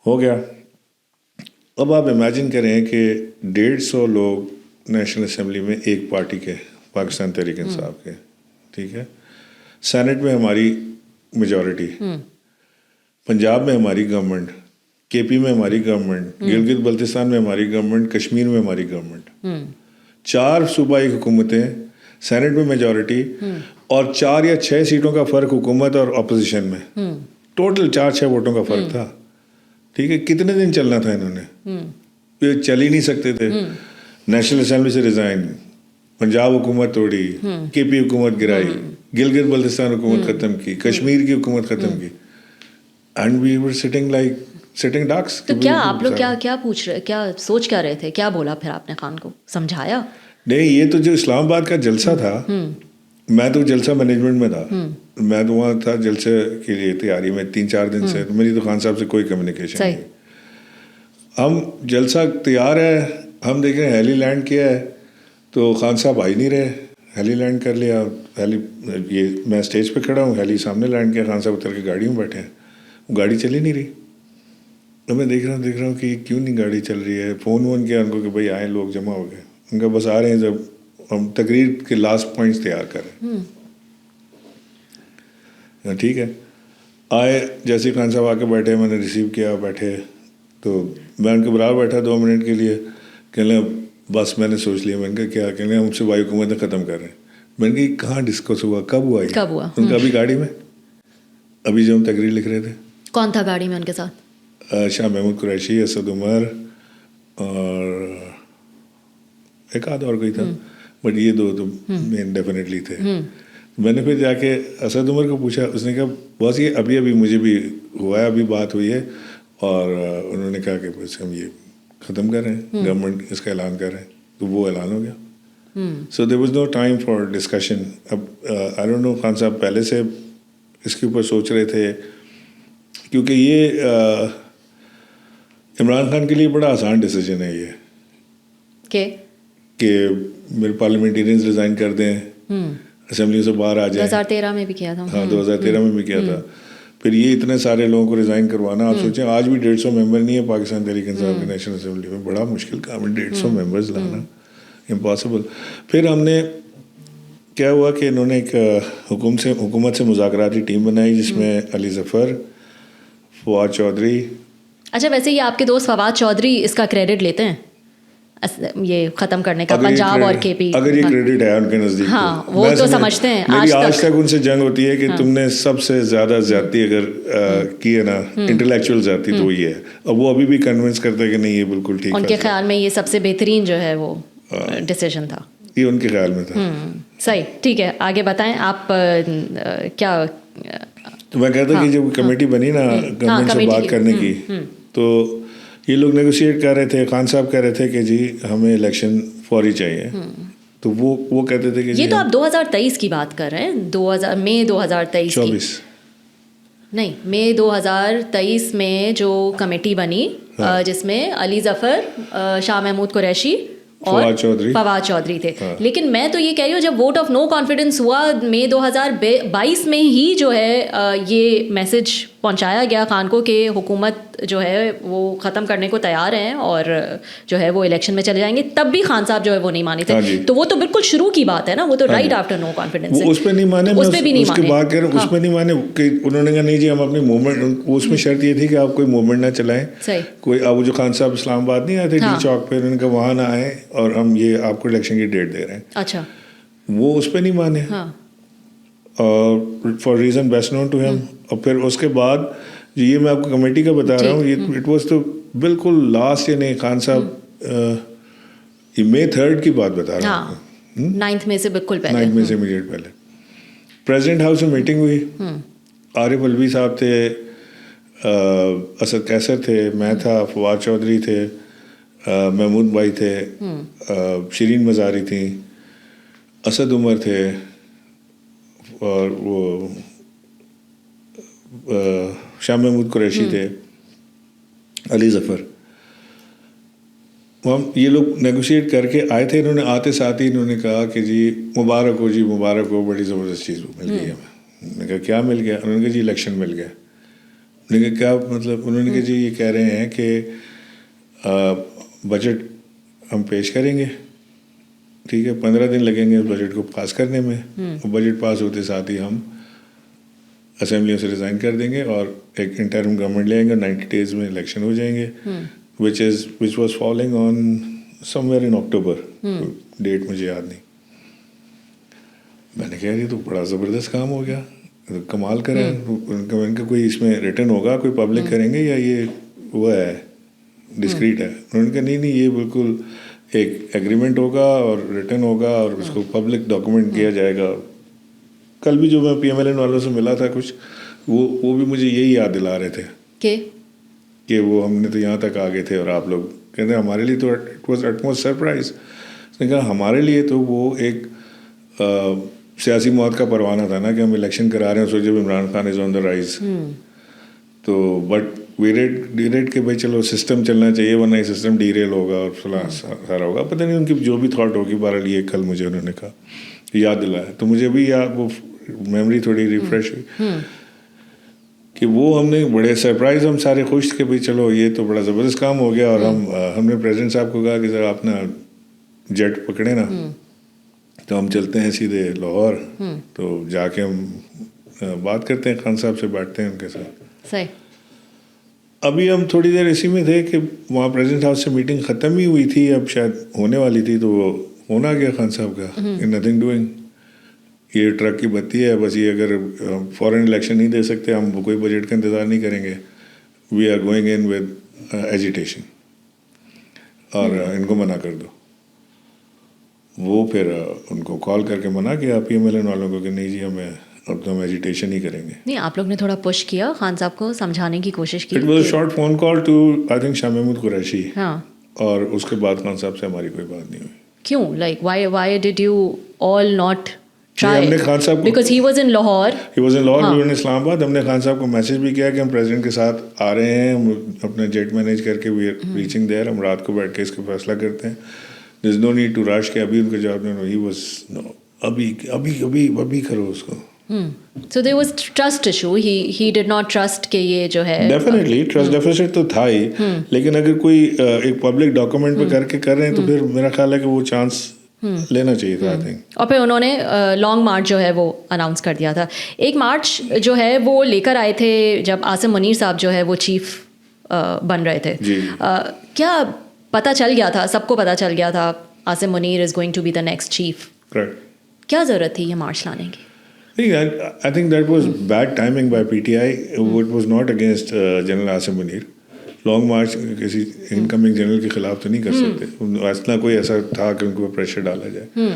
ہو گیا. اب آپ امیجن کریں کہ 150 لوگ نیشنل اسمبلی میں ایک پارٹی کے, پاکستان تحریک انصاف کے, ٹھیک ہے, سینٹ میں ہماری میجورٹی, پنجاب میں ہماری گورنمنٹ, کے پی میں ہماری گورنمنٹ, گلگت بلتستان میں ہماری گورنمنٹ, کشمیر میں ہماری گورنمنٹ, 4 صوبائی حکومتیں, سینٹ میں میجورٹی, اور 4 یا 6 سیٹوں کا فرق حکومت اور اپوزیشن میں, ٹوٹل 4-6 ووٹوں کا فرق تھا. ٹھیک ہے, کتنے دن چلنا تھا انہوں نے, یہ چل ہی نہیں سکتے تھے. نیشنل اسمبلی سے ریزائن, پنجاب حکومت توڑی, کے پی حکومت گرائی, گلگت بلتستان حکومت ختم کی, کشمیر کی حکومت ختم کی, and we were sitting like sitting ducks. تو کیا آپ لوگ کیا پوچھ رہے, کیا سوچ کیا رہے تھے, کیا بولا پھر آپ نے خان کو, سمجھایا؟ نہیں, یہ تو جو اسلام آباد کا جلسہ تھا, میں تو جلسہ مینجمنٹ میں تھا, میں تو وہاں تھا جلسے کے لیے تیاری میں 3-4 دن سے, تو میری تو خان صاحب سے کوئی کمیونیکیشن نہیں. ہم جلسہ تیار ہے, ہم دیکھ رہے ہیں ہیلی لینڈ کیا ہے, تو خان صاحب آ ہی نہیں رہے. ہیلی لینڈ کر لیا, ہیلی یہ میں اسٹیج پہ کھڑا ہوں, ہیلی سامنے لینڈ کیا, خان صاحب اتر کے گاڑی میں بیٹھے ہیں, وہ گاڑی چل ہی نہیں رہی. تو میں دیکھ رہا ہوں کہ کیوں نہیں گاڑی چل رہی ہے. فون کیا ان کو کہ بھائی آئیں, لوگ جمع ہو گئے. ان کا بس آ رہے ہیں, جب ہم تقریر کے لاسٹ پوائنٹس تیار کر رہے ہیں. ٹھیک ہے, آئے, جیسے خان صاحب آ کے بیٹھے, میں نے ریسیو کیا, بیٹھے, تو میں ان کے برابر بیٹھا 2 منٹ کے لیے. کہنے بس میں نے سوچ لیا. میں نے کہا کیا؟ کہنے ہم سے وائی حکومتیں ختم کر رہے ہیں. میں نے کہا کہاں ڈسکس ہوا, کب ہوا یہ؟ ان کا ابھی گاڑی میں, ابھی جو ہم تقریر لکھ رہے تھے. کون تھا گاڑی میں ان کے ساتھ؟ شاہ محمود قریشی, اسد عمر, اور ایک آدھ اور کوئی تھا, بٹ یہ 2 تو مین ڈیفینیٹلی تھے. میں نے پھر جا کے اسد عمر کو پوچھا, اس نے کہا بس یہ ابھی مجھے بھی ہوا ہے, ابھی بات ہوئی ہے, اور انہوں نے کہا کہ بس ہم یہ ختم کر رہے ہیں, گورنمنٹ اس کا اعلان کر رہے ہیں. تو وہ اعلان ہو گیا. So there was no time for discussion. اب آئی ڈونٹ نو خان صاحب پہلے سے اس کے اوپر سوچ رہے تھے, کیونکہ یہ عمران خان کے لیے بڑا آسان ڈیسیجن ہے یہ کہ میرے پارلیمنٹیرینز ریزائن کر دیں, اسمبلی سے باہر آ جائیں. 2013 میں بھی کیا تھا. ہاں 2013 میں بھی کیا تھا. پھر یہ اتنے سارے لوگوں کو ریزائن کروانا, آپ سوچیں آج بھی 150 ممبر نہیں ہے پاکستان تحریک انصاف کی نیشنل اسمبلی میں, بڑا مشکل کام ہے 150 ممبرز لانا, امپاسبل. پھر ہم نے کیا ہوا کہ انہوں نے ایک حکومت سے مذاکراتی ٹیم بنائی, جس میں علی ظفر, فواد چودھری. اچھا, ویسے یہ آپ کے دوست فواد چودھری اس کا کریڈٹ لیتے ہیں یہ ختم کرنے کا, پنجاب اور کے پی؟ اگر یہ کریڈٹ ہے ان کے نزدیک, ہاں وہ تو سمجھتے ہیں. آج تک ان سے جنگ ہوتی ہے کہ تم نے سب سے زیادہ زیادتی اگر کی ہے نا, انٹلیکچوئل زیادتی, تو وہی ہے. اب وہ ابھی بھی کنونس کرتے ہیں کہ نہیں یہ بالکل ٹھیک ہے. ان کے خیال میں یہ سب سے بہترین جو ہے وہ ڈیسیژن تھا, یہ ان کے خیال میں تھا. صحیح, ٹھیک ہے, آگے بتائیں آپ کیا. تو میں کہتا کہ جب کمیٹی بنی نا گورنمنٹ سے بات کرنے کی, تو یہ لوگ نیگوشیٹ کر رہے تھے. خان صاحب کہہ رہے تھے کہ جی ہمیں الیکشن فوری چاہیے, تو وہ کہتے تھے کہ یہ تو آپ 2023 کی بات کر رہے ہیں, مئی 2023 کی نہیں, مئی 2023 میں جو کمیٹی بنی, جس میں علی ظفر, شاہ محمود قریشی اور فواد چودھری تھے. لیکن میں تو یہ کہہ رہی ہوں جب ووٹ آف نو کانفیڈنس ہوا مئی 2022 میں ہی جو ہے یہ میسج پہنچایا گیا خان کو کہ حکومت جو ہے وہ ختم کرنے کو تیار ہیں اور جو ہے وہ الیکشن میں چلے جائیں گے, تب بھی خان صاحب جو ہے وہ نہیں مانے تھے. تو وہ تو بالکل شروع کی بات ہے نا, وہ تو رائٹ آفٹر نو کانفیڈنس. اس پہ نہیں مانے, اس پہ بھی نہیں مانے, اس پہ نہیں مانے کہ انہوں نے کہا نہیں جی ہم اپنی موومنٹ, اس میں شرط یہ تھی کہ آپ کوئی موومنٹ نہ چلائیں. کوئی اب جو خان صاحب اسلام آباد نہیں آئے تھے ڈی چوک پہ, انہوں نے کہا وہاں نہ آئیں, اور ہم یہ آپ کو الیکشن کی ڈیٹ دے رہے ہیں. اچھا. وہ اس پہ نہیں مانے اور for reason best known to him. اور پھر اس کے بعد یہ میں آپ کو کمیٹی کا بتا رہا ہوں, یہ اٹ واز تو بالکل لاسٹ, یعنی خان صاحب یہ May 3 کی بات بتا رہا ہوں, 9 مئی سے بالکل پہلے, 9 مئی سے امیڈیٹ پہلے پریزیڈنٹ ہاؤس میں میٹنگ ہوئی. عارف الوی صاحب تھے, اسد قیصر تھے, میں تھا, فواد چودھری تھے, محمود بھائی تھے, شرین مزاری تھیں, اسد عمر تھے, اور وہ شاہ محمود قریشی تھے, علی ظفر. ہم یہ لوگ نیگوشیٹ کر کے آئے تھے. انہوں نے آتے ساتھ ہی انہوں نے کہا کہ جی مبارک ہو, جی مبارک ہو, بڑی زبردست چیز مل گئی ہمیں. میں نے کہا کیا مل گیا؟ انہوں نے کہا جی الیکشن مل گیا. میں نے کہا کیا مطلب؟ انہوں نے کہا جی یہ کہہ رہے ہیں کہ بجٹ ہم پیش کریں گے, ٹھیک ہے, 15 دن لگیں گے اس بجٹ کو پاس کرنے میں, اور بجٹ پاس ہوتے ساتھ ہی ہم اسمبلیوں سے ریزائن کر دیں گے اور ایک انٹرم گورنمنٹ لے آئیں گے, 90 days میں الیکشن ہو جائیں گے, which was falling on somewhere in October. Date مجھے یاد نہیں. میں نے کہا یہ تو بڑا زبردست کام ہو گیا, کمال کریں. ان کا کوئی اس میں ریٹرن ہوگا, کوئی پبلک کریں گے یا یہ وہ ہے ڈسکریٹ ہے؟ انہوں نے کہا نہیں یہ بالکل ایک ایگریمنٹ ہوگا اور ریٹرن ہوگا اور اس کو پبلک ڈاکومنٹ کیا جائے گا. کل بھی جو میں PMLN والوں سے ملا تھا کچھ, وہ بھی مجھے یہی یاد دلا رہے تھے کہ وہ ہم نے تو یہاں تک آ گئے تھے اور آپ لوگ کہتے ہیں ہمارے لیے تو اٹ واز اٹموسٹ سرپرائز. اس نے کہا ہمارے لیے تو وہ ایک سیاسی موت کا پروانہ تھا نا کہ ہم الیکشن کرا رہے ہیں, سوچے عمران خان از آن دا رائز. تو بٹ وی ریٹ کہ بھائی چلو سسٹم چلنا چاہیے ورنہ یہ سسٹم ڈیریل ہوگا اور فلاں سارا ہوگا. پتہ نہیں ان کی جو بھی تھاٹ ہوگی. بہرحال یہ کل مجھے انہوں نے کہا, یاد دلایا, تو مجھے بھی وہ میموری تھوڑی ریفریش ہوئی کہ وہ ہم نے بڑے سرپرائز, ہم سارے خوش کہ بھائی چلو یہ تو بڑا زبردست کام ہو گیا. اور ہم نے پریزیڈنٹ صاحب کو کہا کہ ذرا آپ نا جیٹ پکڑے نا, تو ہم چلتے ہیں سیدھے لاہور, تو جا کے ہم بات کرتے ہیں خان صاحب سے, بیٹھتے ہیں ان کے ساتھ. ابھی ہم تھوڑی دیر اسی میں تھے کہ وہاں پریزیڈنٹ ہاؤس سے میٹنگ ختم ہی ہوئی تھی, اب شاید ہونے والی تھی, تو وہ فون آ گیا خان صاحب کا, نتھنگ ڈوئنگ, یہ ٹرک کی بتی ہے بس, یہ اگر فوراً الیکشن نہیں دے سکتے ہم کوئی بجٹ کا انتظار نہیں کریں گے, we are going in with agitation, اور ان کو منع کر دو. وہ پھر ان کو کال کر کے منع کیا PMLN والوں کو کہ نہیں جی ہمیں اب تو ہم ایجیٹیشن ہی کریں گے. نہیں, آپ لوگ نے تھوڑا پش کیا, خان صاحب کو سمجھانے کی کوشش کی. It was a short phone call to I think Shah Mahmood Qureshi, اور اس کے بعد خان صاحب سے ہماری کوئی بات نہیں ہوئی. کیوں؟ Like why did you all not ہم نے خان صاحب کو, because he was in Lahore, we were in Islamabad, ہم نے خان صاحب کو میسج بھی کیا کہ ہم پریزیڈنٹ کے ساتھ آ رہے ہیں, ہم اپنا جیٹ مینیج کر کے وی آر ریچنگ دیر, ہم رات کو بیٹھ کے اس کا فیصلہ کرتے ہیں, دیر از نو نیڈ ٹو رش. کہ ابھی ان کا جواب نہیں, ہی واز نو, ابھی کرو اس کو. So there was trust issue. He did not trust کہ یہ جو ہے ڈیفینیٹلی ٹرسٹ ڈیفیسٹ تو تھا ہی, لیکن اگر کوئی ایک پبلک ڈاکومنٹ پہ کر کے کر رہے ہیں تو پھر میرا خیال ہے کہ وہ چانس لینا چاہیے تھا. اور پھر انہوں نے لانگ مارچ جو ہے وہ اناؤنس کر دیا تھا. ایک مارچ جو ہے وہ لے کر آئے تھے جب عاصم منیر صاحب جو ہے وہ چیف بن رہے تھے. کیا پتہ چل گیا تھا, سب کو پتہ چل گیا تھا Asim Munir is going to be the next chief? کیا ضرورت تھی یہ مارچ لانے کی؟ I think that was bad timing by PTI. It was not against General Asim Munir. Long march کسی انکمنگ جنرل کے خلاف تو نہیں کر سکتے, اصلا کوئی ایسا تھا کہ ان کو پریشر ڈالا جائے.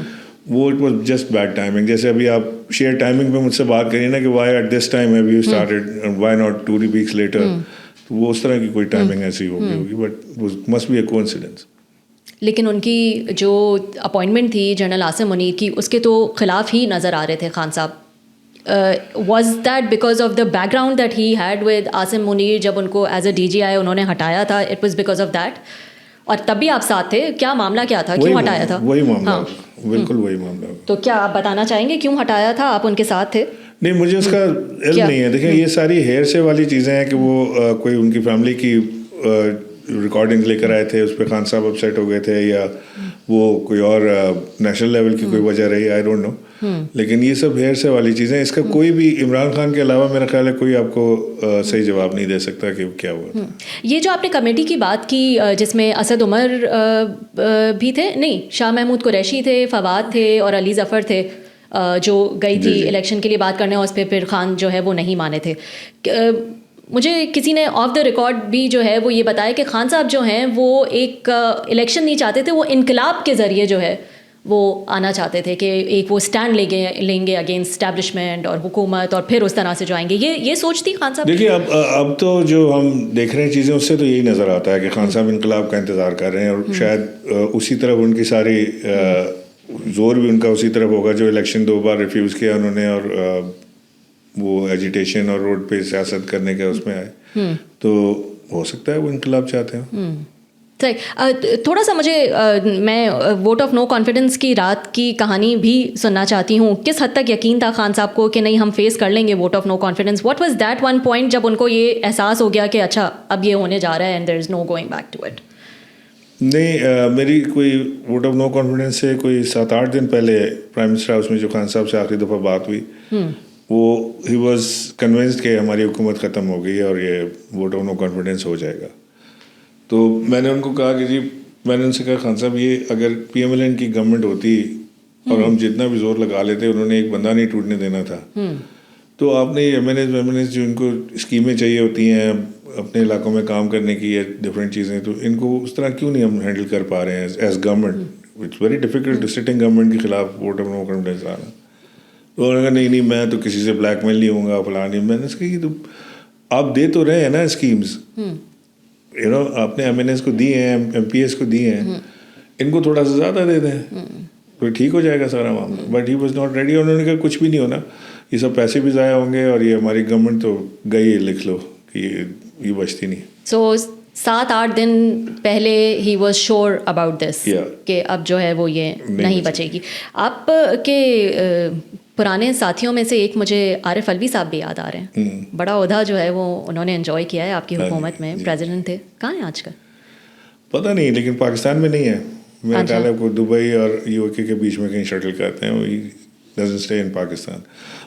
وہ it was just bad timing. جیسے ابھی آپ شیئر ٹائمنگ پہ مجھ سے بات کریے نا کہ why at this time have you started and why not 2 weeks later, تو وہ اس طرح کی کوئی ٹائمنگ ایسی ہوگی, but must be a coincidence. لیکن ان کی جو اپوائنٹمنٹ تھی جنرل عاصم منیر کی, اس کے تو خلاف ہی نظر آ رہے تھے خان صاحب. Was that because of the back ground that he had with Asim Munir? جب ان کو ایز اے DGI انہوں نے ہٹایا تھا, it was because of that? اور تب بھی آپ ساتھ تھے, کیا معاملہ کیا تھا, کیوں ہٹایا تھا؟ وہی معاملہ, بالکل وہی معاملہ. تو کیا آپ بتانا چاہیں گے کیوں ہٹایا تھا؟ آپ ان کے ساتھ تھے؟ نہیں, مجھے اس کا علم نہیں ہے. دیکھیں یہ ساری ہیئر سے والی چیزیں ہیں کہ وہ کوئی ان کی فیملی کی ریکارڈنگ لے کر آئے تھے, اس پہ خان صاحب اپسیٹ ہو گئے تھے, یا وہ کوئی اور نیشنل لیول کی کوئی وجہ رہی, آئی ڈونٹ نو. لیکن یہ سب ہیئر سے والی چیزیں, اس کا کوئی بھی عمران خان کے علاوہ میرا خیال ہے کوئی آپ کو صحیح جواب نہیں دے سکتا کہ کیا ہوا. یہ جو آپ نے کمیٹی کی بات کی جس میں اسد عمر بھی تھے, نہیں شاہ محمود قریشی تھے, فواد تھے اور علی ظفر تھے, جو گئی تھی الیکشن کے لیے بات کرنے, اور اس پہ پھر خان جو ہے وہ نہیں مانے تھے. مجھے کسی نے آف دا ریکارڈ بھی جو ہے وہ یہ بتایا کہ خان صاحب جو ہیں وہ ایک الیکشن نہیں چاہتے تھے, وہ انقلاب کے ذریعے جو ہے وہ آنا چاہتے تھے کہ ایک وہ اسٹینڈ لیں گے اگینسٹ اسٹیبلشمنٹ اور حکومت, اور پھر اس طرح سے جو آئیں گے. یہ سوچ تھی خان صاحب. دیکھیے اب تو جو ہم دیکھ رہے ہیں چیزیں, اس سے تو یہی نظر آتا ہے کہ خان صاحب انقلاب کا انتظار کر رہے ہیں, اور شاید اسی طرف ان کی ساری زور بھی ان کا اسی طرف ہوگا جو الیکشن 2 بار ریفیوز کیا انہوں نے, اور وہ ایجیٹیشن اور روڈ پہ سیاست کرنے کا اس میں آئے, تو ہو سکتا ہے وہ انقلاب چاہتے ہیں. تھوڑا سا میں ووٹ آف نو کانفیڈنس کی رات کی کہانی بھی سننا چاہتی ہوں. کس حد تک یقین تھا خان صاحب کو کہ نہیں ہم فیس کر لیں گے vote of no confidence? What was that one point جب ان کو یہ احساس ہو گیا کہ اچھا اب یہ ہونے جا رہا ہے and there is no going back to it? نہیں, میری کوئی ووٹ آف نو کانفیڈنس سے کوئی 7-8 دن پہلے پرائم منسٹر ہاؤس میں جو خان صاحب سے آخری دفعہ بات ہوئی, وہ ہی واز کنونسڈ کہ ہماری حکومت ختم ہو گئی ہے اور یہ ووٹ آف نو کانفیڈنس ہو جائے گا. تو میں نے ان کو کہا کہ جی, میں نے ان سے کہا خان صاحب یہ اگر پی ایم ایل این کی گورنمنٹ ہوتی اور ہم جتنا بھی زور لگا لیتے, انہوں نے ایک بندہ نہیں ٹوٹنے دینا تھا, تو آپ نے ایم این ایس جو ان کو اسکیمیں چاہیے ہوتی ہیں اپنے علاقوں میں کام کرنے کی یا ڈفرینٹ چیزیں, تو ان کو اس طرح کیوں نہیں ہم ہینڈل کر پا رہے ہیں as government. It's very difficult to sitting government کے خلاف ووٹ آف نو کانفیڈنس آنا. تو انہوں نے کہا نہیں میں تو کسی سے بلیک میل نہیں ہوں گا فلاں نہیں. میں نے کہا کہ تو آپ دے تو رہے ہیں نا اسکیمز, آپ نے ایم این ایس کو دی ہیں, ایم پی ایس کو دی ہیں, ان کو تھوڑا سا زیادہ دے دیں تو ٹھیک ہو جائے گا سارا معاملہ. But he was not ready. انہوں نے کہا کچھ بھی نہیں ہونا, یہ سب پیسے بھی ضائع ہوں گے اور یہ ہماری گورنمنٹ تو گئی, لکھ لو کہ یہ بچتی نہیں. سو 7-8 دن پہلے he was sure about this کہ اب جو ہے وہ یہ نہیں بچے گی. آپ کے پرانے ساتھیوں میں سے ایک مجھے عارف الوی صاحب بھی یاد آ رہے ہیں. بڑا عہدہ جو ہے وہ انہوں نے انجوائے کیا ہے آپ کی حکومت میں, پریزیڈنٹ تھے. کہاں ہیں آج کل؟ پتہ نہیں, لیکن پاکستان میں نہیں ہے. میرا خیال ہے کو دبئی اور یو کے بیچ میں کہیں شٹل کرتے ہیں, وہی ڈزنٹ اسٹے ان پاکستان.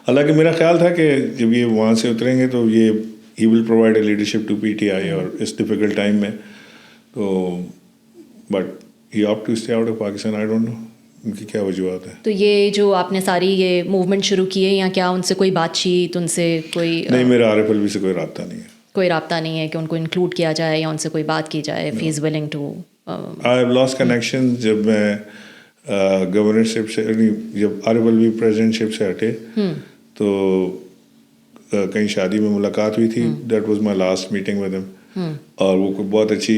حالانکہ میرا خیال تھا کہ جب یہ وہاں سے اتریں گے تو یہ he will provide a leadership to P T I اور اس ڈیفیکلٹ ٹائم میں. تو but he opt to stay out of Pakistan. I don't know ان کی کیا وجوہات ہیں. تو یہ جو آپ نے ساری یہ موومنٹ شروع کی ہے, یا کیا ان سے کوئی بات چیت, ان سے کوئی؟ نہیں, میرا عارف الوی سے کوئی رابطہ نہیں ہے. کوئی رابطہ نہیں ہے کہ ان کو انکلوڈ کیا جائے یا ان سے کوئی بات کی جائے؟ He is willing to I have lost connection. جب میں گورنرشپ سے, جب عارف الوی پریزیڈنٹ شپ سے ہٹے تو کہیں شادی میں ملاقات ہوئی تھی. That was my last meeting with ہم, اور وہ کوئی بہت اچھی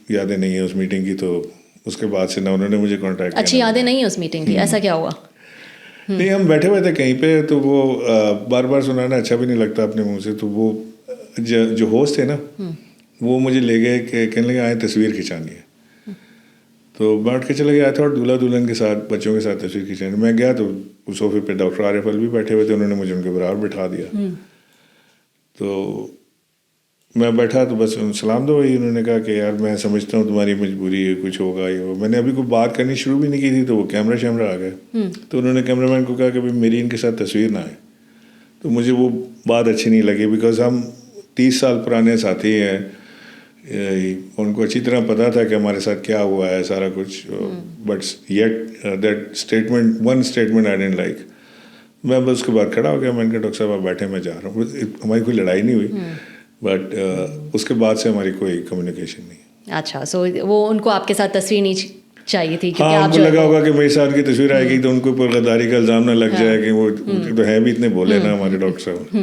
یادیں نہیں ہیں اس میٹنگ کی. تو اس کے بعد سے نہ انہوں نے مجھے کانٹیکٹ کیا. اچھی یادیں نہیں ہیں اس میٹنگ کی؟ ایسا کیا ہوا؟ نہیں, ہم بیٹھے ہوئے تھے کہیں پہ, تو وہ بار بار سنانا اچھا بھی نہیں لگتا اپنے منہ سے. تو وہ جو ہوسٹ تھے نا, وہ مجھے لے گئے کہ کہنے لگے آئے تصویر کھنچانی ہے. تو بیٹھ کے چلے گیا تھا, اور دولہا دلہن کے ساتھ بچوں کے ساتھ تصویر کھینچانی. میں گیا تو اس صوفے پہ ڈاکٹر عارف الوی بیٹھے ہوئے تھے, انہوں نے مجھے ان کے برابر بٹھا دیا. تو میں بیٹھا تو بس سلام دو وہی. انہوں نے کہا کہ یار میں سمجھتا ہوں تمہاری مجبوری ہے, کچھ ہوگا یہ ہو. میں نے ابھی کوئی بات کرنی شروع بھی نہیں کی تھی تو وہ کیمرہ شیمرہ آ گئے. تو انہوں نے کیمرہ مین کو کہا کہ میری ان کے ساتھ تصویر نہ آئے. تو مجھے وہ بات اچھی نہیں لگی, بیکاز ہم 30 سال پرانے ساتھی ہیں, ان کو اچھی طرح پتہ تھا کہ ہمارے ساتھ کیا ہوا ہے سارا کچھ. But yet that statement, one statement I didn't like. میں بس اس کے بعد کھڑا ہو گیا. میں نے کہا ڈاکٹر صاحب آپ بیٹھے, میں جا رہا ہوں. ہماری کوئی لڑائی نہیں ہوئی, بٹ اس کے بعد سے ہماری کوئی کمیونیکیشن نہیں. اچھا, سو وہ ان کو آپ کے ساتھ تصویر نہیں چاہیے تھی؟ ہاں, ان کو لگا ہوگا کہ میرے ساتھ کی تصویر آئے گی تو ان کو اوپر غداری کا الزام نہ لگ جائے کہ وہ تو ہے بھی اتنے بولے نا ہمارے ڈاکٹر صاحب.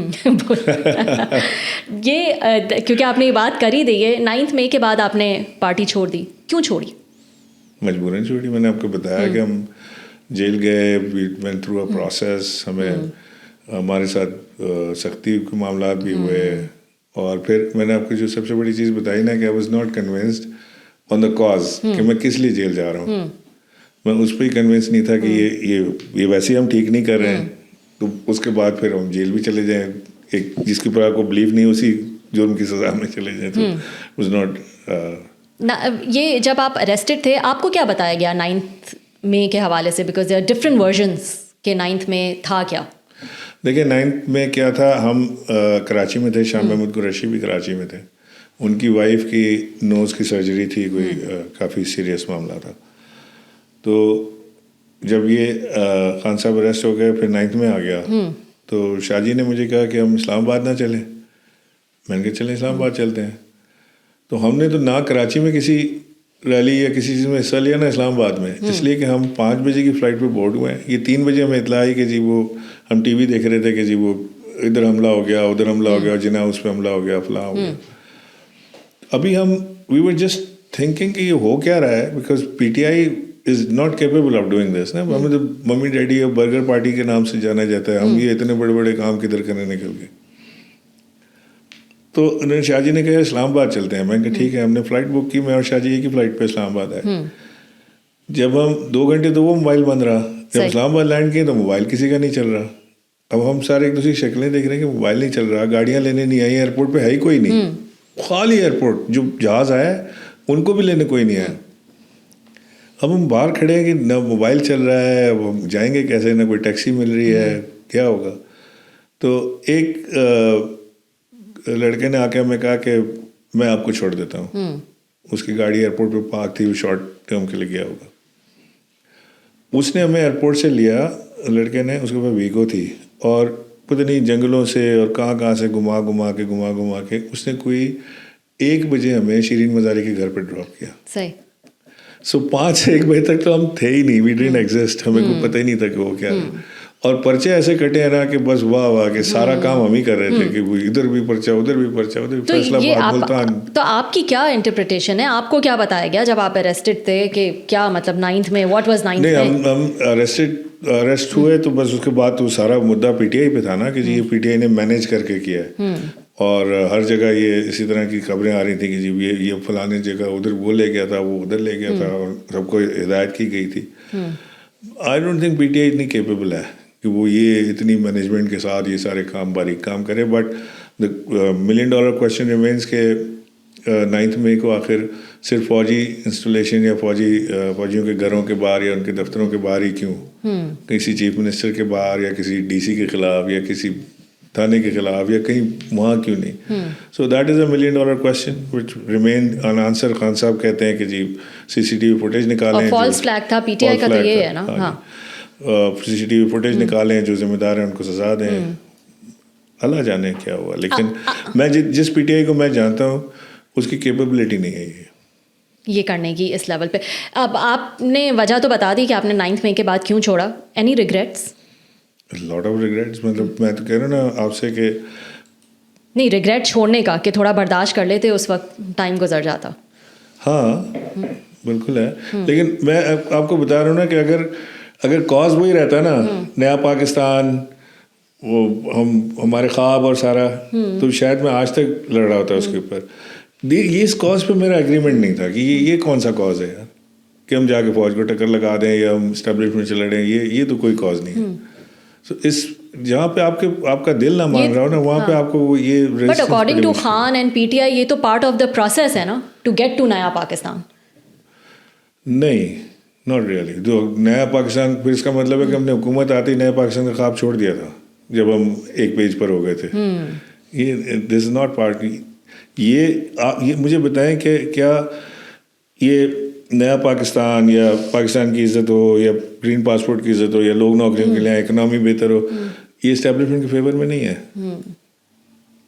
یہ کیونکہ آپ نے یہ بات کر ہی دی ہے, 9 مئی کے بعد آپ نے پارٹی چھوڑ دی. کیوں چھوڑی؟ مجبوراً چھوڑی. میں نے آپ کو بتایا کہ ہم جیل گئے, we went through a process. ہمیں ہمارے ساتھ سختی کے معاملات بھی ہوئے, اور پھر میں نے آپ کو جو سب سے بڑی چیز بتائی نا کہ I was not convinced on the cause کہ میں کس لیے جیل جا رہا ہوں. میں اس پہ ہی کنوینس نہیں تھا کہ یہ ویسے ہم ٹھیک نہیں کر رہے ہیں, تو اس کے بعد پھر ہم جیل بھی چلے جائیں, ایک جس کے اوپر آپ کو بلیف نہیں اسی جرم کی سزا میں چلے جائیں. تو واز ناٹ یہ جب آپ اریسٹڈ تھے آپ کو کیا بتایا گیا 9 مئی کے حوالے سے؟ Because there are different versions کہ 9 میں تھا کیا. دیکھیے 9 میں کیا تھا, ہم کراچی میں تھے, شاہ محمود قریشی بھی کراچی میں تھے, ان کی وائف کی نوز کی سرجری تھی, کوئی کافی سیریس معاملہ تھا. تو جب یہ خان صاحب اریسٹ ہو گئے, پھر 9 میں آ گیا, تو شاہ جی نے مجھے کہا کہ ہم اسلام آباد نہ چلیں. میں نے کہا چلیں اسلام آباد چلتے ہیں. تو ہم نے تو نہ کراچی میں کسی ریلی یا کسی چیز میں حصہ لیا نا اسلام آباد میں, اس لیے کہ ہم 5 بجے کی فلائٹ پہ بورڈ ہوئے ہیں. یہ 3 بجے ہمیں اطلاع آئی کہ جی وہ ہم ٹی وی دیکھ رہے تھے کہ جی وہ ادھر حملہ ہو گیا, ادھر حملہ ہو گیا, جناح اس پہ حملہ ہو گیا, فلاں ہو گیا. ابھی ہم وی ور جسٹ تھنکنگ کہ یہ ہو کیا رہا ہے, because P T I is not capable of doing this نا. ہمیں تو ممی ڈیڈی اور برگر پارٹی کے نام سے جانا جاتا ہے, ہم یہ اتنے بڑے بڑے کام کدھر کرنے نکل گئے. تو انہوں نے شاہ جی نے کہا اسلام آباد چلتے ہیں. میں نے کہا ٹھیک ہے. ہم نے فلائٹ بک کی, میں اور شاہ جی ایک ہی فلائٹ پہ اسلام آباد آئے. جب ہم 2 گھنٹے تو وہ موبائل بند رہا, جب اسلام آباد لینڈ کیے تو موبائل کسی کا نہیں چل رہا. اب ہم سارے ایک دوسری شکلیں دیکھ رہے ہیں کہ موبائل نہیں چل رہا, گاڑیاں لینے نہیں آئی, ایئرپورٹ پہ ہے ہی کوئی نہیں, خالی ایئرپورٹ. جو جہاز آیا ہے ان کو بھی لینے کوئی نہیں آیا. اب ہم باہر کھڑے ہیں کہ نہ موبائل چل رہا ہے, اب ہم جائیں گے کیسے, نہ کوئی ٹیکسی مل رہی ہے, کیا ہوگا. تو ایک لڑکے نے آ کے ہمیں کہا کہ میں آپ کو چھوڑ دیتا ہوں. اس کی گاڑی ایئرپورٹ پہ پارک تھی, وہ شارٹ ٹرم کے لیے گیا ہوگا. اس نے ہمیں ایئرپورٹ سے لیا, لڑکے نے, اس کے پاس ویگو تھی, اور پتہ نہیں جنگلوں سے اور کہاں سے گھما گھما کے اس نے کوئی 1 بجے ہمیں شیرین مزاری کے گھر پہ ڈراپ کیا. صحیح. سو 5 سے 1 بجے تک تو ہم تھے ہی نہیں, وی ڈڈنٹ ایگزسٹ, ہمیں کوئی پتہ ہی نہیں تھا کہ وہ کیا ہے. اور پرچے ایسے کٹے ہیں نا کہ بس واہ کہ سارا کام ہم ہی کر رہے تھے, کہ ادھر بھی پرچہ, ادھر بھی پرچہ, ادھر فیصلہ باد, ملتان. تو آپ کی کیا انٹرپریٹیشن ہے, آپ کو کیا بتایا گیا جب آپ اریسٹڈ تھے, کہ کیا مطلب 9 میں, واٹ واز 9 میں؟ نہیں, ہم اریسٹ ہوئے تو بس اس کے بعد تو سارا مدعا پی ٹی آئی پہ تھا نا, کہ جی یہ پی ٹی آئی نے مینیج کر کے کیا ہے. اور ہر جگہ یہ اسی طرح کی خبریں آ رہی تھیں کہ جی یہ فلانے جگہ ادھر وہ لے گیا تھا, وہ ادھر لے گیا تھا, اور سب کو ہدایت کی گئی تھی. I don't think P T آئی اتنی کیپیبل ہے کہ وہ یہ اتنی مینجمنٹ کے ساتھ یہ سارے کام باریک کام کرے. But the $1 million question remains کہ 9 مئی کو آخر صرف فوجی انسٹالیشن یا فوجیوں کے گھروں کے باہر یا ان کے دفتروں کے باہر ہی کیوں, کسی چیف منسٹر کے باہر یا کسی ڈی سی کے خلاف یا کسی تھانے کے خلاف یا کہیں وہاں کیوں نہیں. So that is $1 million question which remain in answer. Khan صاحب کہتے ہیں کہ جی CCTV فوٹیج نکالیں, فالس فلیگ تھا پی ٹی آئی کا, تو یہ ہے نا, ہاں CCTV فوٹیج نکالیں, جو ذمہ دار ہیں ان کو سزا دیں. اللہ جانے کیا ہوا. لیکن میں جس پی ٹی آئی کو میں جانتا ہوں اس کی کیپیبلٹی نہیں ہے یہ کرنے کی اس لیول پہ. اب آپ نے وجہ تو بتا دی کہ آپ نے 9 مئی کے بعد کیوں چھوڑا. Any regrets? Lot of regrets. مطلب میں تو کہہ رہا ہوں نا آپ سے کہ نہیں, ریگریٹ چھوڑنے کا کہ تھوڑا برداشت کر لیتے, اس وقت ٹائم گزر جاتا. ہاں بالکل ہے. لیکن میں آپ کو بتا رہا ہوں نا کہ اگر کاز وہی رہتا نا, نیا پاکستان, وہ ہمارے خواب اور سارا, تو شاید میں آج تک لڑ رہا ہوتا اس کے اوپر. یہ اس کاز پہ میرا ایگریمنٹ نہیں تھا کہ یہ کون سا کاز ہے یار, کہ ہم جا کے فوج کو ٹکر لگا دیں یا ہم اسٹیبلشمنٹ سے لڑیں. یہ تو کوئی کاز نہیں ہے. سو اس جہاں پہ آپ کا دل نہ مان رہا ہو نا, وہاں پہ آپ کو یہ. But according to Khan and P T I یہ تو پارٹ آف دا پروسیس ہے نا, ٹو گیٹ ٹو نیا پاکستان. نہیں, ناٹ ریئلی. جو نیا پاکستان, پھر اس کا مطلب ہے کہ ہم نے حکومت آتی نیا پاکستان کا خواب چھوڑ دیا تھا جب ہم 1 پیج پر ہو گئے تھے. یہ دس از ناٹ پارٹ. یہ مجھے بتائیں کہ کیا یہ نیا پاکستان یا پاکستان کی عزت ہو یا گرین پاسپورٹ کی عزت ہو یا لوگ نوکریوں کے لیے اکنامی بہتر ہو, یہ اسٹیبلشمنٹ کے فیور میں نہیں ہے.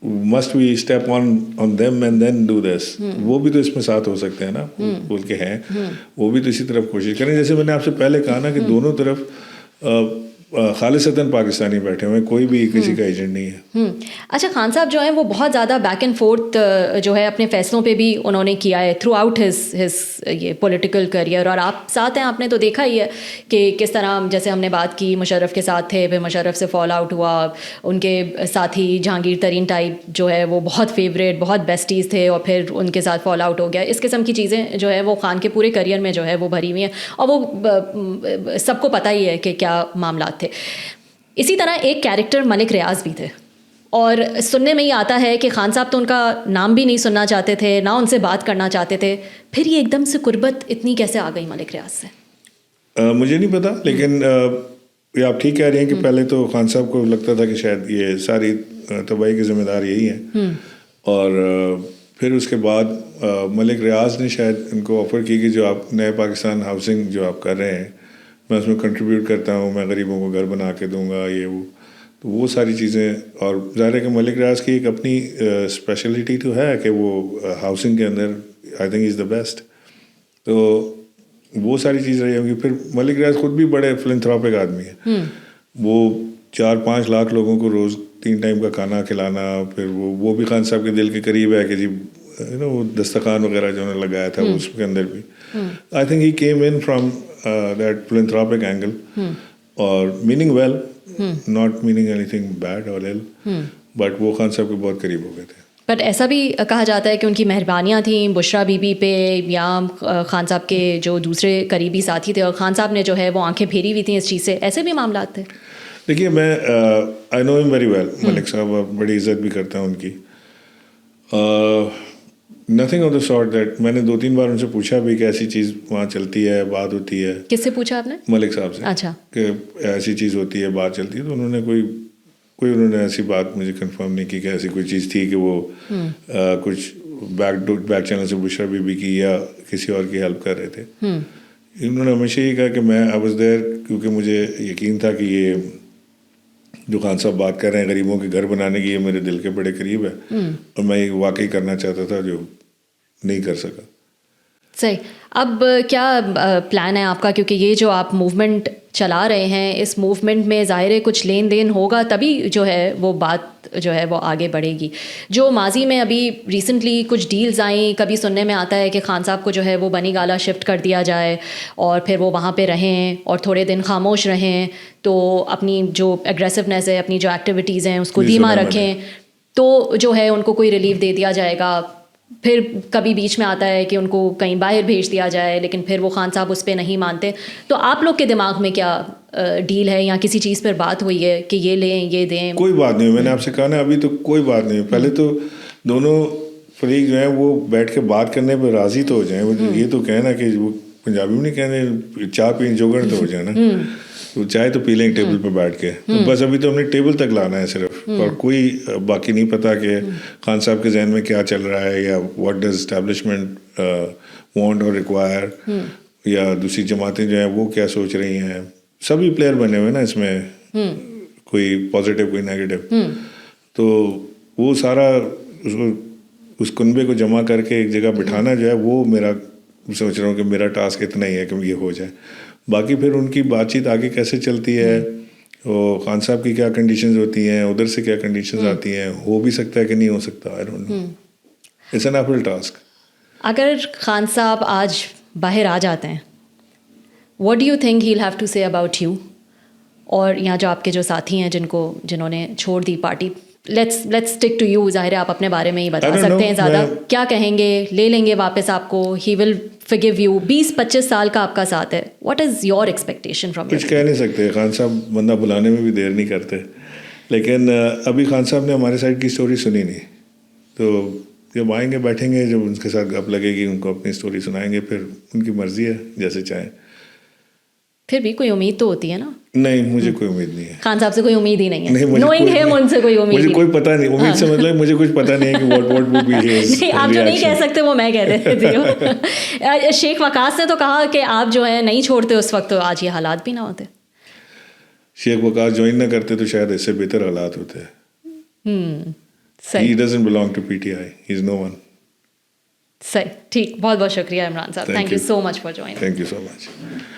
Must we step on them and then do this. وہ بھی تو اس میں ساتھ ہو سکتے ہیں نا, بول کے ہیں, وہ بھی تو اسی طرف کوشش کریں. جیسے میں نے آپ سے پہلے کہا نا کہ دونوں طرف خالصتاً پاکستانی بیٹھے ہوئے, کوئی بھی کسی کا ایجنٹ نہیں ہے. اچھا, خان صاحب جو ہیں وہ بہت زیادہ بیک اینڈ فورتھ جو ہے اپنے فیصلوں پہ بھی انہوں نے کیا ہے تھرو آؤٹ ہز یہ پولیٹیکل کریئر, اور آپ ساتھ ہیں, آپ نے تو دیکھا ہی ہے کہ کس طرح, جیسے ہم نے بات کی مشرف کے ساتھ تھے, پھر مشرف سے فال آؤٹ ہوا, ان کے ساتھی جہانگیر ترین ٹائپ جو ہے وہ بہت فیوریٹ, بہت بیسٹیز تھے, اور پھر ان کے ساتھ فال آؤٹ ہو گیا. اس قسم کی چیزیں جو ہے وہ خان کے پورے کریئر میں جو ہے وہ بھری ہوئی ہیں, اور وہ سب کو پتہ ہی ہے کہ کیا معاملات تھے. اسی طرح ایک کیریکٹر ملک ریاض بھی تھے, اور سننے میں ہی آتا ہے کہ خان صاحب تو ان کا نام بھی نہیں سننا چاہتے تھے، نہ ان سے بات کرنا چاہتے تھے، پھر یہ ایک دم سے قربت اتنی کیسے آ گئی ملک ریاض سے؟ مجھے نہیں پتا، لیکن یہ آپ ٹھیک کہہ رہی ہیں کہ پہلے تو خان صاحب کو لگتا تھا کہ شاید یہ ساری تباہی کے ذمہ دار یہی ہیں، اور پھر اس کے بعد ملک ریاض نے شاید ان کو آفر کی کہ جو آپ نئے پاکستان ہاؤسنگ جو آپ کر رہے ہیں میں اس میں کنٹریبیوٹ کرتا ہوں، میں غریبوں کو گھر بنا کے دوں گا، یہ تو وہ ساری چیزیں. اور ظاہر ہے کہ ملک ریاض کی ایک اپنی اسپیشلٹی تو ہے کہ وہ ہاؤسنگ کے اندر I think is the best, تو وہ ساری چیز رہی ہوں گی. پھر ملک ریاض خود بھی بڑے فلنتھراپک آدمی ہیں، وہ 4-5 لاکھ لوگوں کو روز 3 ٹائم کا کھانا کھلانا. پھر وہ بھی خان صاحب کے دل کے قریب ہے کہ جی وہ دسترخوان وغیرہ جو انہوں نے لگایا تھا اس کے اندر بھی I think he came in from that philanthropic angle, اور meaning well, not meaning anything bad or ill, but وہ خان صاحب کے بہت قریب ہو گئے تھے. بٹ ایسا بھی کہا جاتا ہے کہ ان کی مہربانیاں تھیں بشرا بی بی پہ یا خان صاحب کے جو دوسرے قریبی ساتھی تھے، اور خان صاحب نے جو ہے وہ آنکھیں پھیری ہوئی تھیں اس چیز سے، ایسے بھی معاملات تھے؟ دیکھیے میں آئی نو ہم ویری ویل، ملک صاحب بڑی عزت بھی کرتا ہوں ان کی. Nothing of the sort that. میں نے 2-3 بار ان سے پوچھا بھی کہ ایسی چیز وہاں چلتی ہے، بات ہوتی ہے. کس سے پوچھا آپ نے؟ ملک صاحب سے. اچھا. کہ ایسی چیز ہوتی ہے، بات چلتی ہے، تو انہوں نے کوئی انہوں نے ایسی بات مجھے کنفرم نہیں کی کہ ایسی کوئی چیز تھی کہ وہ کچھ بیک چینل سے بشرا بی بی کی یا کسی اور کی ہیلپ کر رہے تھے. انہوں نے ہمیشہ یہ کہا کہ میں آئی واز دیئر، کیونکہ مجھے یقین تھا کہ یہ جو خان صاحب بات کر رہے ہیں غریبوں کے گھر بنانے کی، یہ میرے دل کے بڑے قریب ہے، اور میں یہ واقعی کرنا چاہتا تھا جو نہیں کر سکا. صحیح. اب کیا پلان ہے آپ کا؟ کیونکہ یہ جو آپ موومنٹ چلا رہے ہیں، اس موومنٹ میں ظاہر ہے کچھ لین دین ہوگا، تبھی جو ہے وہ بات جو ہے وہ آگے بڑھے گی. جو ماضی میں ابھی ریسنٹلی کچھ ڈیلز آئیں، کبھی سننے میں آتا ہے کہ خان صاحب کو جو ہے وہ بنی گالا شفٹ کر دیا جائے اور پھر وہ وہاں پہ رہیں اور تھوڑے دن خاموش رہیں، تو اپنی جو ایگریسونیس ہے، اپنی جو ایکٹیویٹیز ہیں اس کو دھیما رکھیں، تو جو ہے ان کو کوئی ریلیف دے دیا جائے گا. پھر کبھی بیچ میں آتا ہے کہ ان کو کہیں باہر بھیج دیا جائے، لیکن پھر وہ خان صاحب اس پہ نہیں مانتے. تو آپ لوگ کے دماغ میں کیا ڈیل ہے، یا کسی چیز پر بات ہوئی ہے کہ یہ لیں یہ دیں؟ کوئی بات نہیں. میں نے آپ سے کہا نا ابھی تو کوئی بات نہیں. پہلے تو دونوں فریق جو ہیں وہ بیٹھ کے بات کرنے پہ راضی تو ہو جائیں. یہ تو کہیں نا کہ وہ پنجابی میں نہیں کہنے چائے پین جوگڑ تو ہو جائے نا، تو چائے تو پی لیں ٹیبل پہ بیٹھ کے. بس ابھی تو ہم نے ٹیبل تک لانا ہے صرف، اور کوئی باقی نہیں پتا کہ خان صاحب کے ذہن میں کیا چل رہا ہے، یا واٹ ڈز اسٹیبلشمنٹ وانٹ اور ریکوائر، یا دوسری جماعتیں جو ہیں وہ کیا سوچ رہی ہیں. سبھی پلیئر بنے ہوئے نا اس میں، کوئی پازیٹیو کوئی نیگیٹو. تو وہ سارا اس کنبے کو جمع کر کے ایک جگہ بٹھانا جو ہے وہ میرا سوچ رہا ہوں کہ میرا ٹاسک اتنا ہی ہے کہ یہ ہو جائے. باقی پھر ان کی بات چیت آگے کیسے چلتی ہے، وہ خان صاحب کی کیا کنڈیشنز ہوتی ہیں، ادھر سے کیا کنڈیشنز آتی ہیں، ہو بھی سکتا ہے کہ نہیں ہو سکتا. I don't know, it's an uphill task. اگر خان صاحب آج باہر آ جاتے ہیں، what do you think he will have to say about you, اور یہاں جو آپ کے جو ساتھی ہیں جنہوں نے چھوڑ دی party, let's stick to you, ظاہر ہے آپ اپنے بارے میں ہی بتا سکتے ہیں زیادہ، کیا کہیں گے؟ لے لیں گے واپس آپ کو؟ ہی ول forgive you. 20-25 سال کا آپ کا ساتھ ہے. What is your expectation from him? کچھ کہہ نہیں سکتے. خان صاحب بندہ بلانے میں بھی دیر نہیں کرتے، لیکن ابھی خان صاحب نے ہمارے سائڈ کی اسٹوری سنی نہیں، تو جب آئیں گے بیٹھیں گے، جب ان کے ساتھ گپ لگے گی ان کو اپنی اسٹوری سنائیں گے، پھر ان کی مرضی ہے جیسے چاہیں. پھر بھی کوئی امید تو ہوتی ہے نا؟ نہیں، مجھے کوئی امید نہیں ہے. خان صاحب سے کوئی امید ہی نہیں ہے؟ نوئنگ ہم ان سے کوئی امید نہیں. مجھے کوئی پتہ نہیں، امید سے مطلب مجھے کچھ پتہ نہیں ہے کہ واٹ وڈ بی ہز. آپ جو نہیں کہہ سکتے وہ میں کہہ دیتی ہوں. شیخ وقاص نے تو کہا کہ آپ جو ہے نہیں چھوڑتے اس وقت، تو آج یہ حالات بھی نہ ہوتے. شیخ وقاص جوائن نہ کرتے تو شاید اس سے بہتر حالات ہوتے. صحیح. He doesn't belong to PTI. He's no one. صحیح. ٹھیک. بہت بہت شکریہ عمران صاحب. Thank you so much for joining. Thank you so much.